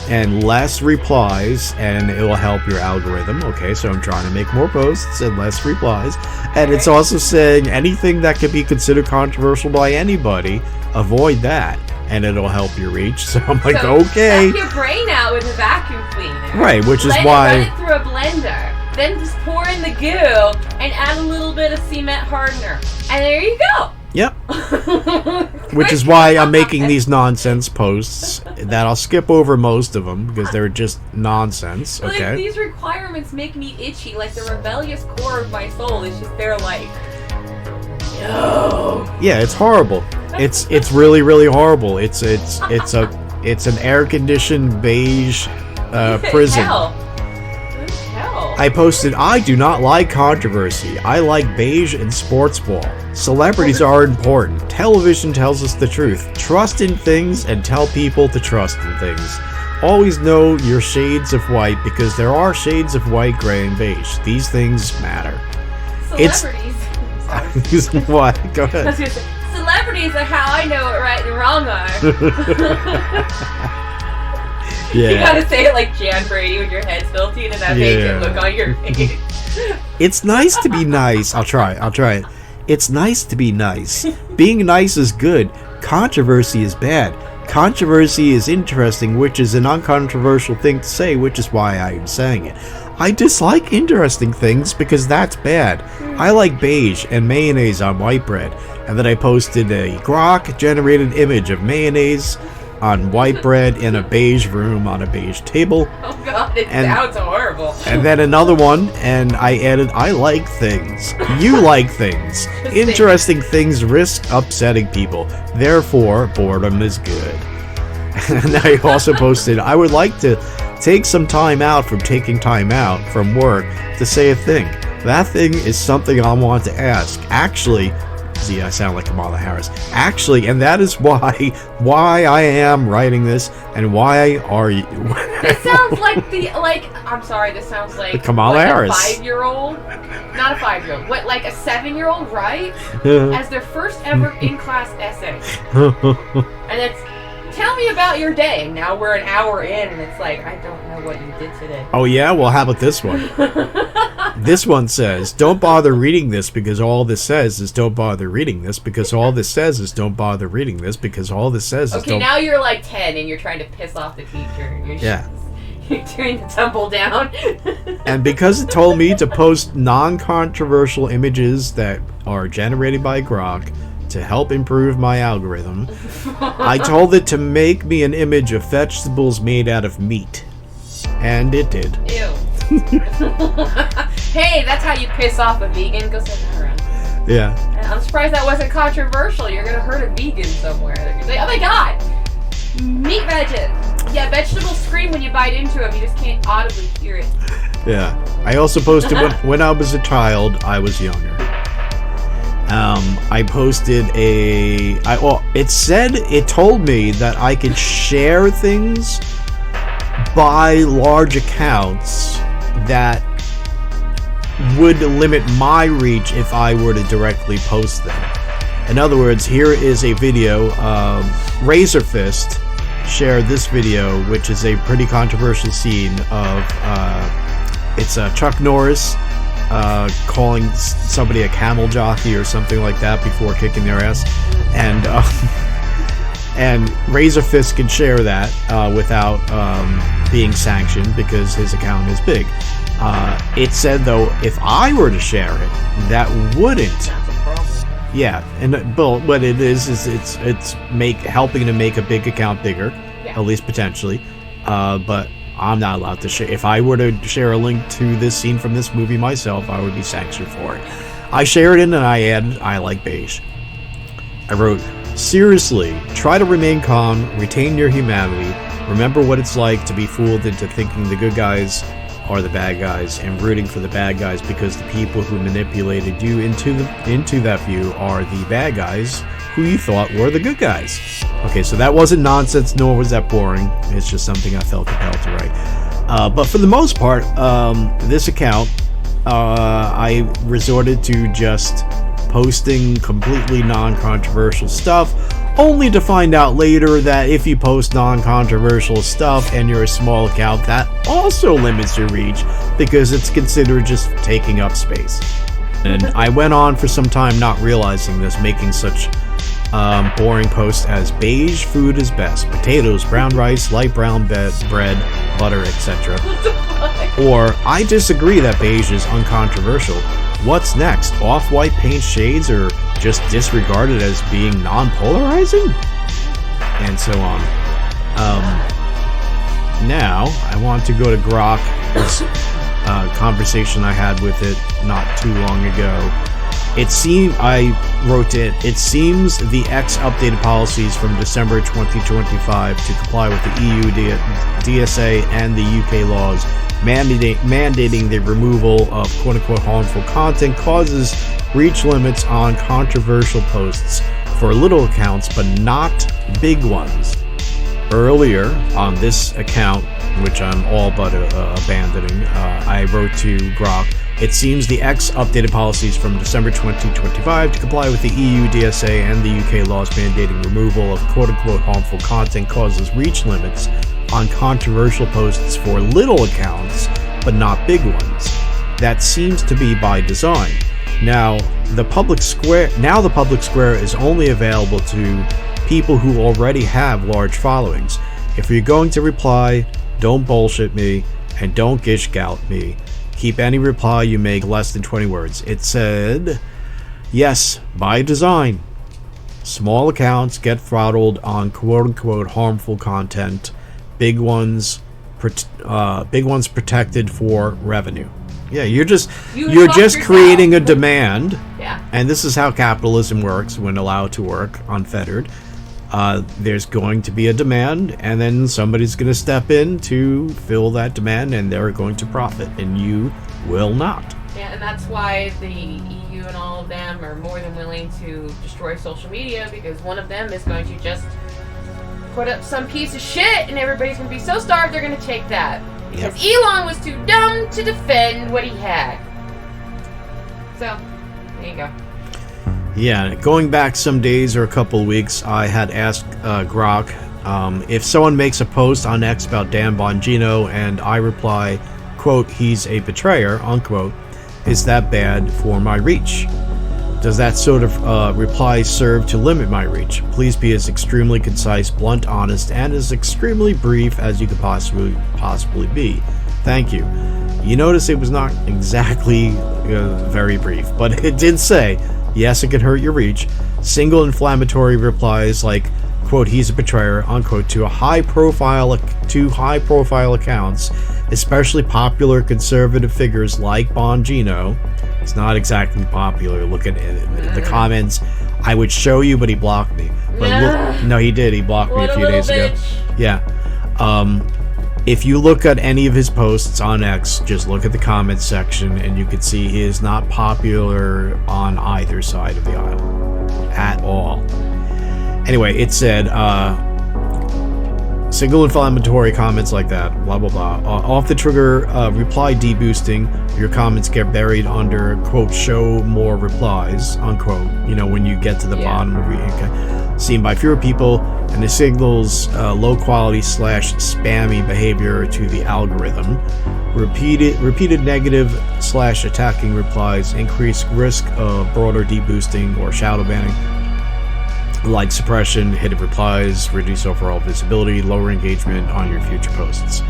and less replies, and it will help your algorithm. Okay, so I'm trying to make more posts and less replies. And it's also saying anything that could be considered controversial by anybody, avoid that, and it'll help your reach. So I'm like, okay. Suck your brain out with a vacuum cleaner. Right, which is Run why. it through a blender. Then just pour in the goo and add a little bit of cement hardener. And there you go. Yep. Which is why I'm making these nonsense posts that I'll skip over most of them because they're just nonsense. Okay. Like, these requirements make me itchy. Like, the rebellious core of my soul is just there, like, no. Yeah, it's horrible. It's really, really horrible. It's an air conditioned beige prison. Hell. I posted, I do not like controversy. I like beige and sports ball. Celebrities are important. Television tells us the truth. Trust in things and tell people to trust in things. Always know your shades of white because there are shades of white, gray, and beige. These things matter. Celebrities. What? Go ahead. I was gonna say, celebrities are how I know what right and wrong are. Yeah. You gotta say it like Jan Brady with your head still tilted and that vacant look on your face. It's nice to be nice. I'll try it. It's nice to be nice. Being nice is good. Controversy is bad. Controversy is interesting, which is an uncontroversial thing to say, which is why I am saying it. I dislike interesting things because that's bad. I like beige and mayonnaise on white bread, and then I posted a grok-generated image of mayonnaise on white bread in a beige room on a beige table. Oh god, it sounds horrible. And then another one, and I added, I like things. You like things. Interesting things risk upsetting people. Therefore, boredom is good. And I also posted, I would like to take some time out from taking time out from work to say a thing. That thing is something I want to ask. Actually, see, I sound like Kamala Harris. Actually, and that is why I am writing this, and why are you? This sounds like I'm sorry, this sounds like Kamala Harris. A 5-year-old, not a 5-year-old, what, like a 7-year-old, right? As their first ever in-class essay, and it's, tell me about your day. Now we're an hour in, and it's like, I don't know what you did today. Oh yeah, well, how about this one? This one says, don't bother reading this because all this says is don't bother reading this because all this says is don't bother reading this because all this says is okay, don't... now you're like 10 and you're trying to piss off the teacher. And you're doing the tumble down. And because it told me to post non-controversial images that are generated by Grok to help improve my algorithm, I told it to make me an image of vegetables made out of meat. And it did. Ew. Hey, that's how you piss off a vegan. Go send that around. Yeah. I'm surprised that wasn't controversial. You're gonna hurt a vegan somewhere. They're gonna say, oh my god! Meat veggies! Yeah, vegetables scream when you bite into them. You just can't audibly hear it. Yeah. I also posted when I was a child, I was younger. I posted it told me that I could share things by large accounts that would limit my reach if I were to directly post them. In other words, here is a video. Razor Fist shared this video, which is a pretty controversial scene of it's Chuck Norris calling somebody a camel jockey or something like that before kicking their ass, and Razor Fist can share that without being sanctioned because his account is big. It said though, if I were to share it, that wouldn't. That's a problem. Yeah, and but what it is it's helping to make a big account bigger, at least potentially. But I'm not allowed to share. If I were to share a link to this scene from this movie myself, I would be sanctioned for it. I shared it and I added, I like beige. I wrote, seriously, try to remain calm, retain your humanity, remember what it's like to be fooled into thinking the good guys are the bad guys and rooting for the bad guys because the people who manipulated you into that view are the bad guys who you thought were the good guys. Okay, so that wasn't nonsense, nor was that boring. It's just something I felt compelled to write. But for the most part, this account, I resorted to just posting completely non-controversial stuff, only to find out later that if you post non-controversial stuff and you're a small account, that also limits your reach because it's considered just taking up space. And I went on for some time not realizing this, making such boring posts as beige food is best, potatoes, brown rice, light brown bread, butter, etc. Or I disagree that beige is uncontroversial. What's next? Off-white paint shades or just disregarded as being non-polarizing? And so on. Now, I want to go to Grok, this conversation I had with it not too long ago. It seems the X updated policies from December 2025 to comply with the EU DSA and the UK laws mandating the removal of quote-unquote harmful content causes reach limits on controversial posts for little accounts but not big ones. Earlier on this account, which I'm all but abandoning, I wrote to Grok, it seems the X updated policies from December 2025 to comply with the EU DSA and the UK laws mandating removal of quote-unquote harmful content causes reach limits on controversial posts for little accounts, but not big ones. That seems to be by design. Now the public square is only available to people who already have large followings. If you're going to reply, don't bullshit me and don't gish gout me. Keep any reply you make less than 20 words. It said, yes, by design. Small accounts get throttled on quote-unquote harmful content. Big ones protected for revenue. Yeah, you're just creating a demand. Yeah. And this is how capitalism works when allowed to work unfettered. There's going to be a demand, and then somebody's going to step in to fill that demand, and they're going to profit, and you will not. Yeah, and that's why the EU and all of them are more than willing to destroy social media, because one of them is going to just put up some piece of shit, and everybody's going to be so starved they're going to take that. Because Elon was too dumb to defend what he had. So, there you go. Yeah, going back some days or a couple of weeks, I had asked Grok if someone makes a post on X about Dan Bongino and I reply, quote, he's a betrayer, unquote, is that bad for my reach? Does that sort of reply serve to limit my reach? Please be as extremely concise, blunt, honest, and as extremely brief as you could possibly be. Thank you. You notice it was not exactly very brief, but it did say, yes, it can hurt your reach. Single inflammatory replies like, quote, he's a betrayer, unquote, to high profile accounts, especially popular conservative figures like Bongino. It's not exactly popular. Look at the comments. I would show you, but he blocked me. But look, no, he did. He blocked me a few days ago. Yeah. If you look at any of his posts on X, just look at the comments section, and you can see he is not popular on either side of the aisle at all. Anyway, it said, single inflammatory comments like that, blah, blah, blah. Off the trigger, reply deboosting. Your comments get buried under, quote, show more replies, unquote. You know, when you get to the bottom of it, seen by fewer people, and it signals low quality / spammy behavior to the algorithm. Repeated negative / attacking replies increase risk of broader deboosting or shadow banning. Like suppression, hidden replies, reduce overall visibility, lower engagement on your future posts.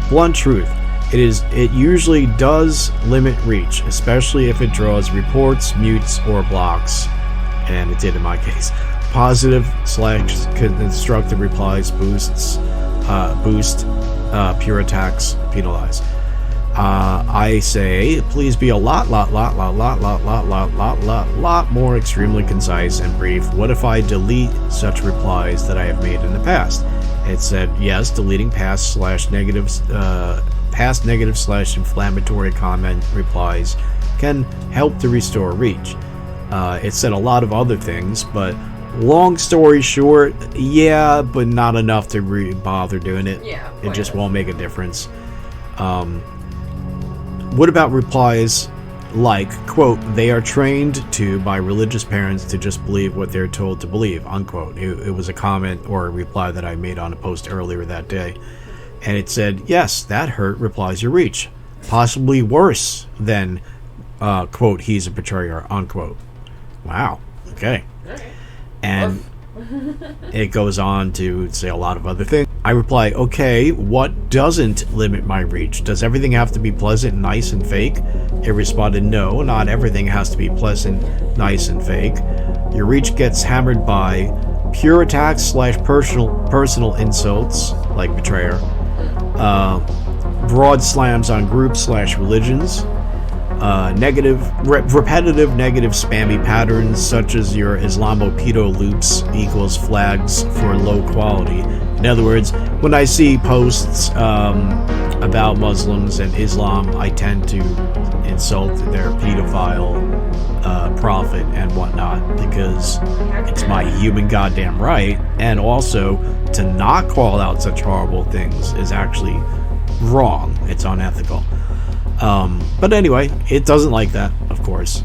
Blunt truth, it usually does limit reach, especially if it draws reports, mutes, or blocks, and it did in my case. Positive / constructive replies boost, pure attacks penalize. I say, please be a lot more extremely concise and brief. What if I delete such replies that I have made in the past? It said, yes, deleting past negative / inflammatory comment replies can help to restore reach. It said a lot of other things, but long story short, yeah, but not enough to bother doing it. Yeah, it just won't make a difference. What about replies like, quote, they are trained to by religious parents to just believe what they're told to believe, unquote. It was a comment or a reply that I made on a post earlier that day. And it said, yes, that hurt replies your reach. Possibly worse than, quote, he's a betrayer, unquote. Wow. Okay. And it goes on to say a lot of other things. I reply, okay, what doesn't limit my reach? Does everything have to be pleasant, nice, and fake? It responded, no, not everything has to be pleasant, nice, and fake. Your reach gets hammered by pure attacks / personal insults, like betrayer, broad slams on groups / religions, repetitive negative spammy patterns such as your Islamopedo loops equals flags for low quality. In other words, when I see posts about Muslims and Islam, I tend to insult their pedophile prophet and whatnot, because it's my human goddamn right, and also to not call out such horrible things is actually wrong. It's unethical. But anyway, it doesn't like that, of course.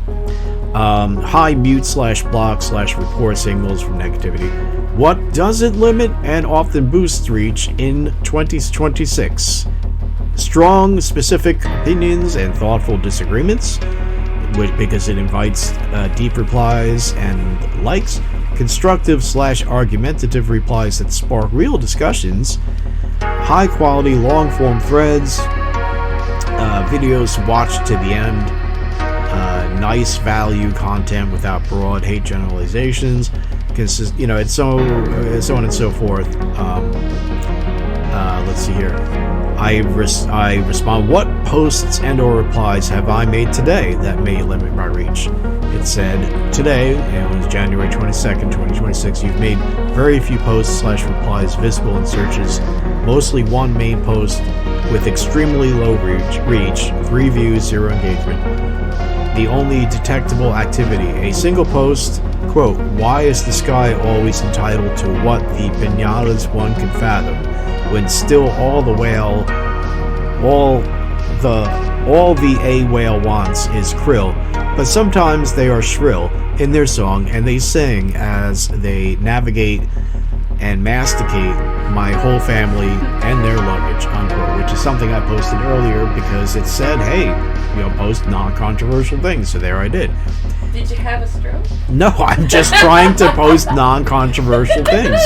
High mute / block / report signals from negativity. What doesn't limit and often boosts reach in 2026? Strong, specific opinions and thoughtful disagreements, because it invites deep replies and likes. constructive/argumentative replies that spark real discussions, high-quality long-form threads, videos watched to the end, nice value content without broad hate generalizations, it's so on and so forth. Let's see here. I respond, what posts and or replies have I made today that may limit my reach? It said, today, it was January 22nd, 2026, you've made very few posts/replies visible in searches, mostly one main post with extremely low reach, 3 views, 0 engagement. The only detectable activity, a single post, quote, why is the sky always entitled to what the pinatas one can fathom, when still all the a whale wants is krill, but sometimes they are shrill in their song and they sing as they navigate and masticate my whole family and their luggage, unquote, which is something I posted earlier because it said, hey, post non-controversial things, so there I did. Did you have a stroke? No, I'm just trying to post non-controversial things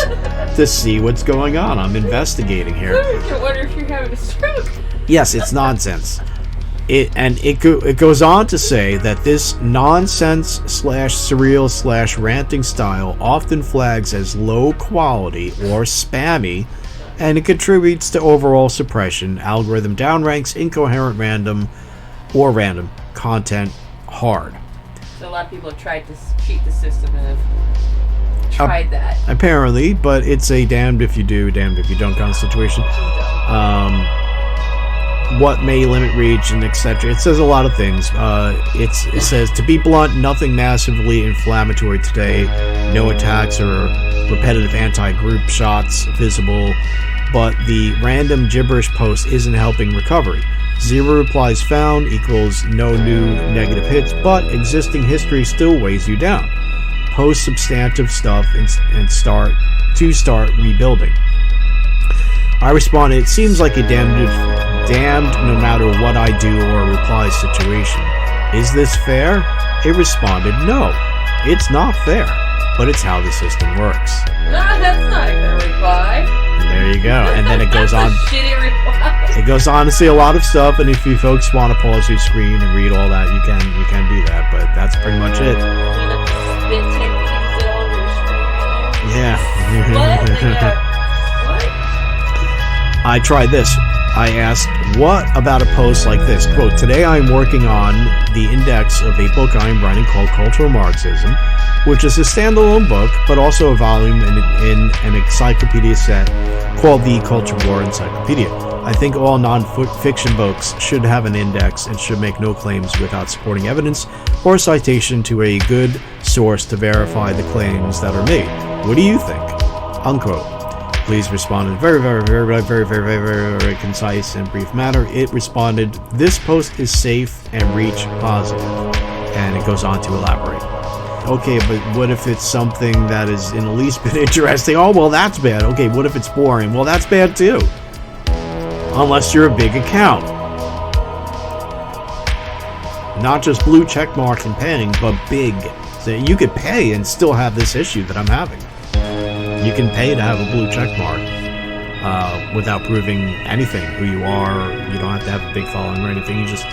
to see what's going on. I'm investigating here. I wonder if you're having a stroke. Yes, it's nonsense. It goes on to say that this nonsense/surreal/ranting style often flags as low quality or spammy, and it contributes to overall suppression. Algorithm downranks incoherent random content hard. So a lot of people have tried to cheat the system and have tried that. Apparently, but it's a damned if you do, damned if you don't kind of situation. What may limit reach and etc. It says a lot of things. It says, to be blunt, nothing massively inflammatory today. No attacks or repetitive anti-group shots visible, but the random gibberish post isn't helping recovery. 0 replies found equals no new negative hits, but existing history still weighs you down. Post substantive stuff and start rebuilding. I responded, it seems like a damned no matter what I do or reply situation. Is this fair? It responded, no, it's not fair, but it's how the system works. Nah, that's not a good reply. There you go. And then it goes on. Shitty reply. It goes on to say a lot of stuff, and if you folks want to pause your screen and read all that, you can do that. But that's pretty much it. Yeah. What? I tried this. I asked, what about a post like this? Quote, today I'm working on the index of a book I'm writing called Cultural Marxism, which is a standalone book, but also a volume in an encyclopedia set called the Culture War Encyclopedia. I think all non-fiction books should have an index and should make no claims without supporting evidence or citation to a good source to verify the claims that are made. What do you think? Unquote. Please respond in very concise and brief manner. It responded, this post is safe and reach positive. And it goes on to elaborate. Okay, but what if it's something that is in the least bit interesting? Oh, well, that's bad. Okay, what if it's boring? Well, that's bad too. Unless you're a big account. Not just blue check marks and paying, but big. So you could pay and still have this issue that I'm having. You can pay to have a blue check mark without proving anything, who you are. You don't have to have a big following or anything. You just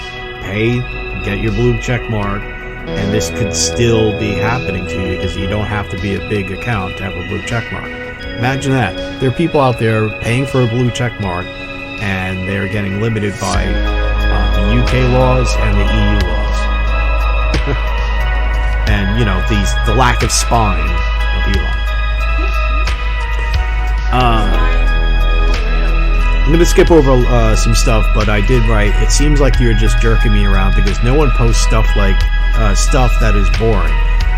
pay, get your blue check mark, and this could still be happening to you because you don't have to be a big account to have a blue check mark. Imagine that. There are people out there paying for a blue check mark, and they're getting limited by the UK laws and the EU laws. And, the lack of spine of Elon. I'm going to skip over some stuff, but I did write, it seems like you're just jerking me around because no one posts stuff like stuff that is boring.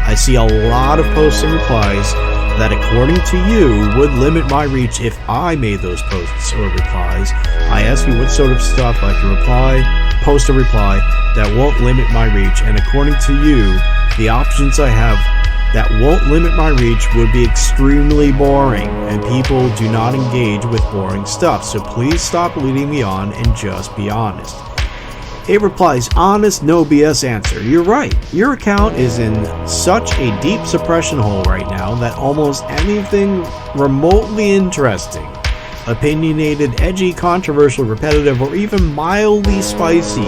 I see a lot of posts and replies that, according to you, would limit my reach if I made those posts or replies. I ask you what sort of stuff I can post a reply that won't limit my reach, and according to you, the options I have that won't limit my reach would be extremely boring, and people do not engage with boring stuff, so please stop leading me on and just be honest. It replies, honest, no BS answer. You're right. Your account is in such a deep suppression hole right now that almost anything remotely interesting, opinionated, edgy, controversial, repetitive, or even mildly spicy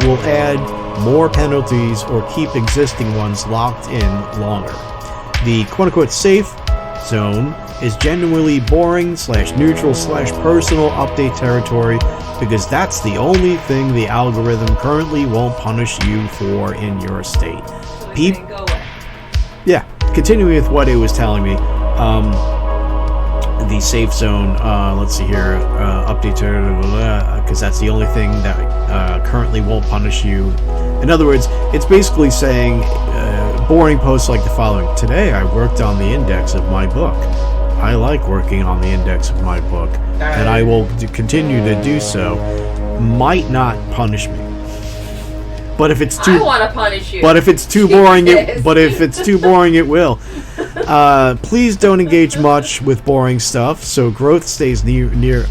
will add more penalties or keep existing ones locked in longer. The quote-unquote safe zone is genuinely boring / neutral / personal update territory because that's the only thing the algorithm currently won't punish you for in your state. Yeah, continuing with what it was telling me, the safe zone, let's see here, update territory, because that's the only thing that currently won't punish you. In other words, it's basically saying boring posts like the following. Today I worked on the index of my book. I like working on the index of my book, and I will continue to do so. Might not punish me, but if it's too, I want to punish you. But if it's too boring, it will. Please don't engage much with boring stuff, so growth stays near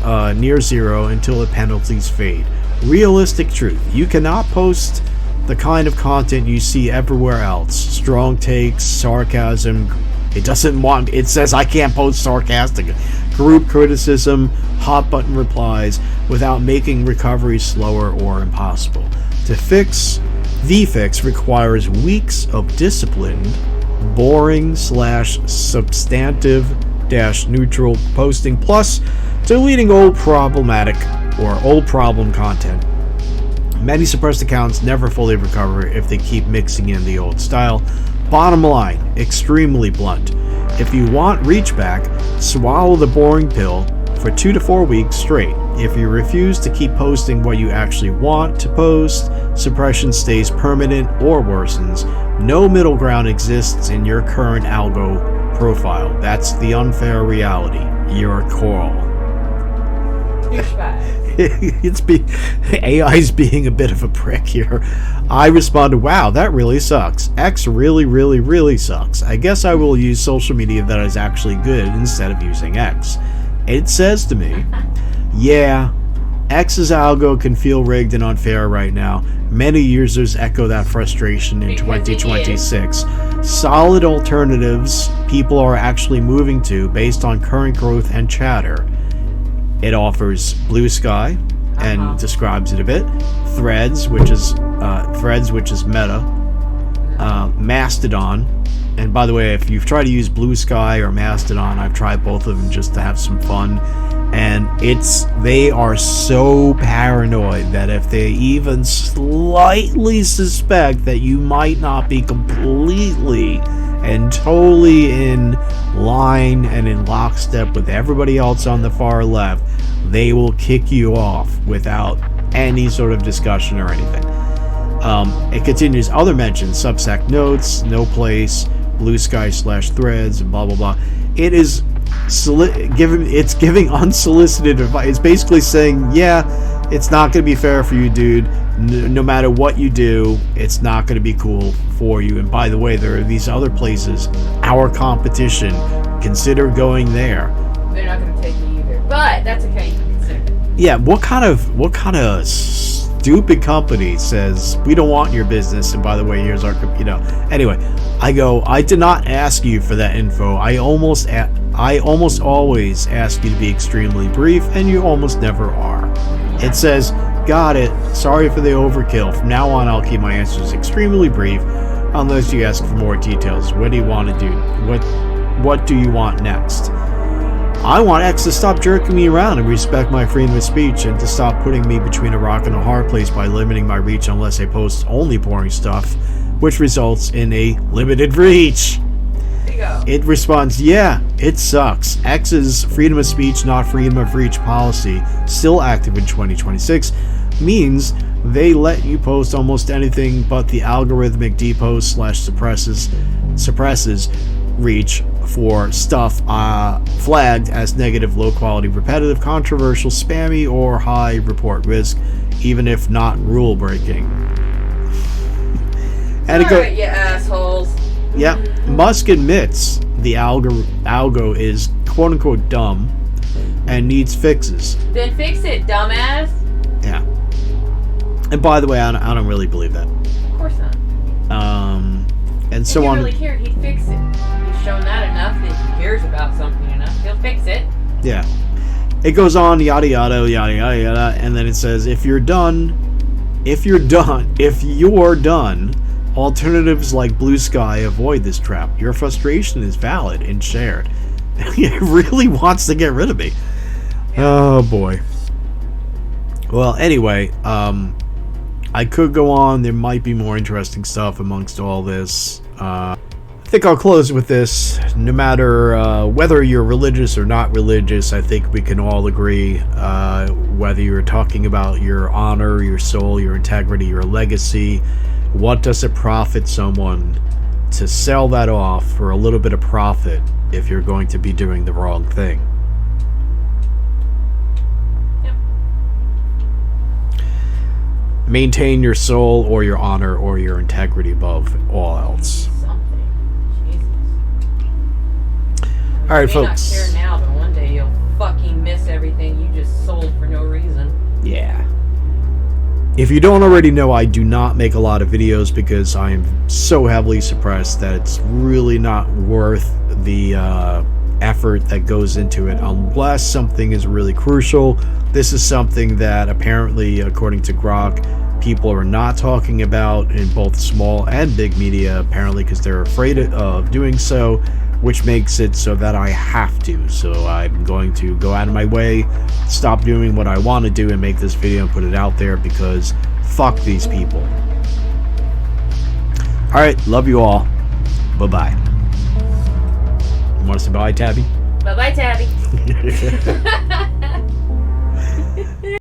zero until the penalties fade. Realistic truth: you cannot post the kind of content you see everywhere else. Strong takes, sarcasm. It says I can't post sarcastic group criticism, hot button replies without making recovery slower or impossible. The fix requires weeks of disciplined, boring / substantive - neutral posting, plus deleting old problem content. Many suppressed accounts never fully recover if they keep mixing in the old style. Bottom line, extremely blunt. If you want reach back, swallow the boring pill for 2 to 4 weeks straight. If you refuse to keep posting what you actually want to post, suppression stays permanent or worsens. No middle ground exists in your current algo profile. That's the unfair reality. You're a coral. AI's being a bit of a prick here. I responded, wow, that really sucks. X really, really, really sucks. I guess I will use social media that is actually good instead of using X. It says to me, yeah, X's algo can feel rigged and unfair right now. Many users echo that frustration in 2026. Solid alternatives people are actually moving to based on current growth and chatter. It offers Blue Sky and describes it a bit. Threads, which is Meta. Mastodon. And by the way, if you've tried to use Blue Sky or Mastodon, I've tried both of them just to have some fun. And they are so paranoid that if they even slightly suspect that you might not be completely and totally in line and in lockstep with everybody else on the far left, they will kick you off without any sort of discussion or anything. It continues, other mentions, Substack notes, No Place, Blue Sky / Threads, and blah blah blah. It is giving unsolicited advice. It's basically saying, yeah, it's not going to be fair for you, dude. No matter what you do, it's not going to be cool for you. And by the way, there are these other places, our competition. Consider going there. They're not going to take me either, but that's okay. You can consider it. Yeah, what kind of stupid company says we don't want your business? And by the way, here's our, Anyway, I did not ask you for that info. I almost always ask you to be extremely brief, and you almost never are. It says, got it, sorry for the overkill. From now on, I'll keep my answers extremely brief, unless you ask for more details. What do you want to do? What do you want next? I want X to stop jerking me around and respect my freedom of speech, and to stop putting me between a rock and a hard place by limiting my reach unless I post only boring stuff, which results in a limited reach. It responds, yeah, it sucks. X's freedom of speech, not freedom of reach policy, still active in 2026, means they let you post almost anything, but the algorithmic depost / suppresses reach for stuff flagged as negative, low quality, repetitive, controversial, spammy, or high report risk, even if not rule breaking. And all right, you assholes. Yeah, Musk admits the algo is quote-unquote dumb and needs fixes. Then fix it, dumbass. Yeah. And by the way, I don't really believe that. Of course not. And If so he on. really cared, he'd fix it. He's shown that enough that he cares about something enough. He'll fix it. Yeah. It goes on, yada yada yada yada yada, and then it says, if you're done, alternatives like Blue Sky avoid this trap. Your frustration is valid and shared. It really wants to get rid of me. Oh boy. Well, anyway, I could go on. There might be more interesting stuff amongst all this. I think I'll close with this. No matter whether you're religious or not religious, I think we can all agree, whether you're talking about your honor, your soul, your integrity, your legacy, what does it profit someone to sell that off for a little bit of profit if you're going to be doing the wrong thing? Yep. Maintain your soul or your honor or your integrity above all else. All right, folks. You may not care now, but one day you'll fucking miss everything you just sold for no reason. Yeah. If you don't already know, I do not make a lot of videos because I am so heavily suppressed that it's really not worth the effort that goes into it unless something is really crucial. This is something that apparently, according to Grok, people are not talking about in both small and big media, apparently because they're afraid of doing so, which makes it so that I have to. So I'm going to go out of my way, stop doing what I want to do, and make this video and put it out there because fuck these people. Alright, love you all. Bye-bye. You want to say bye, Tabby? Bye-bye, Tabby.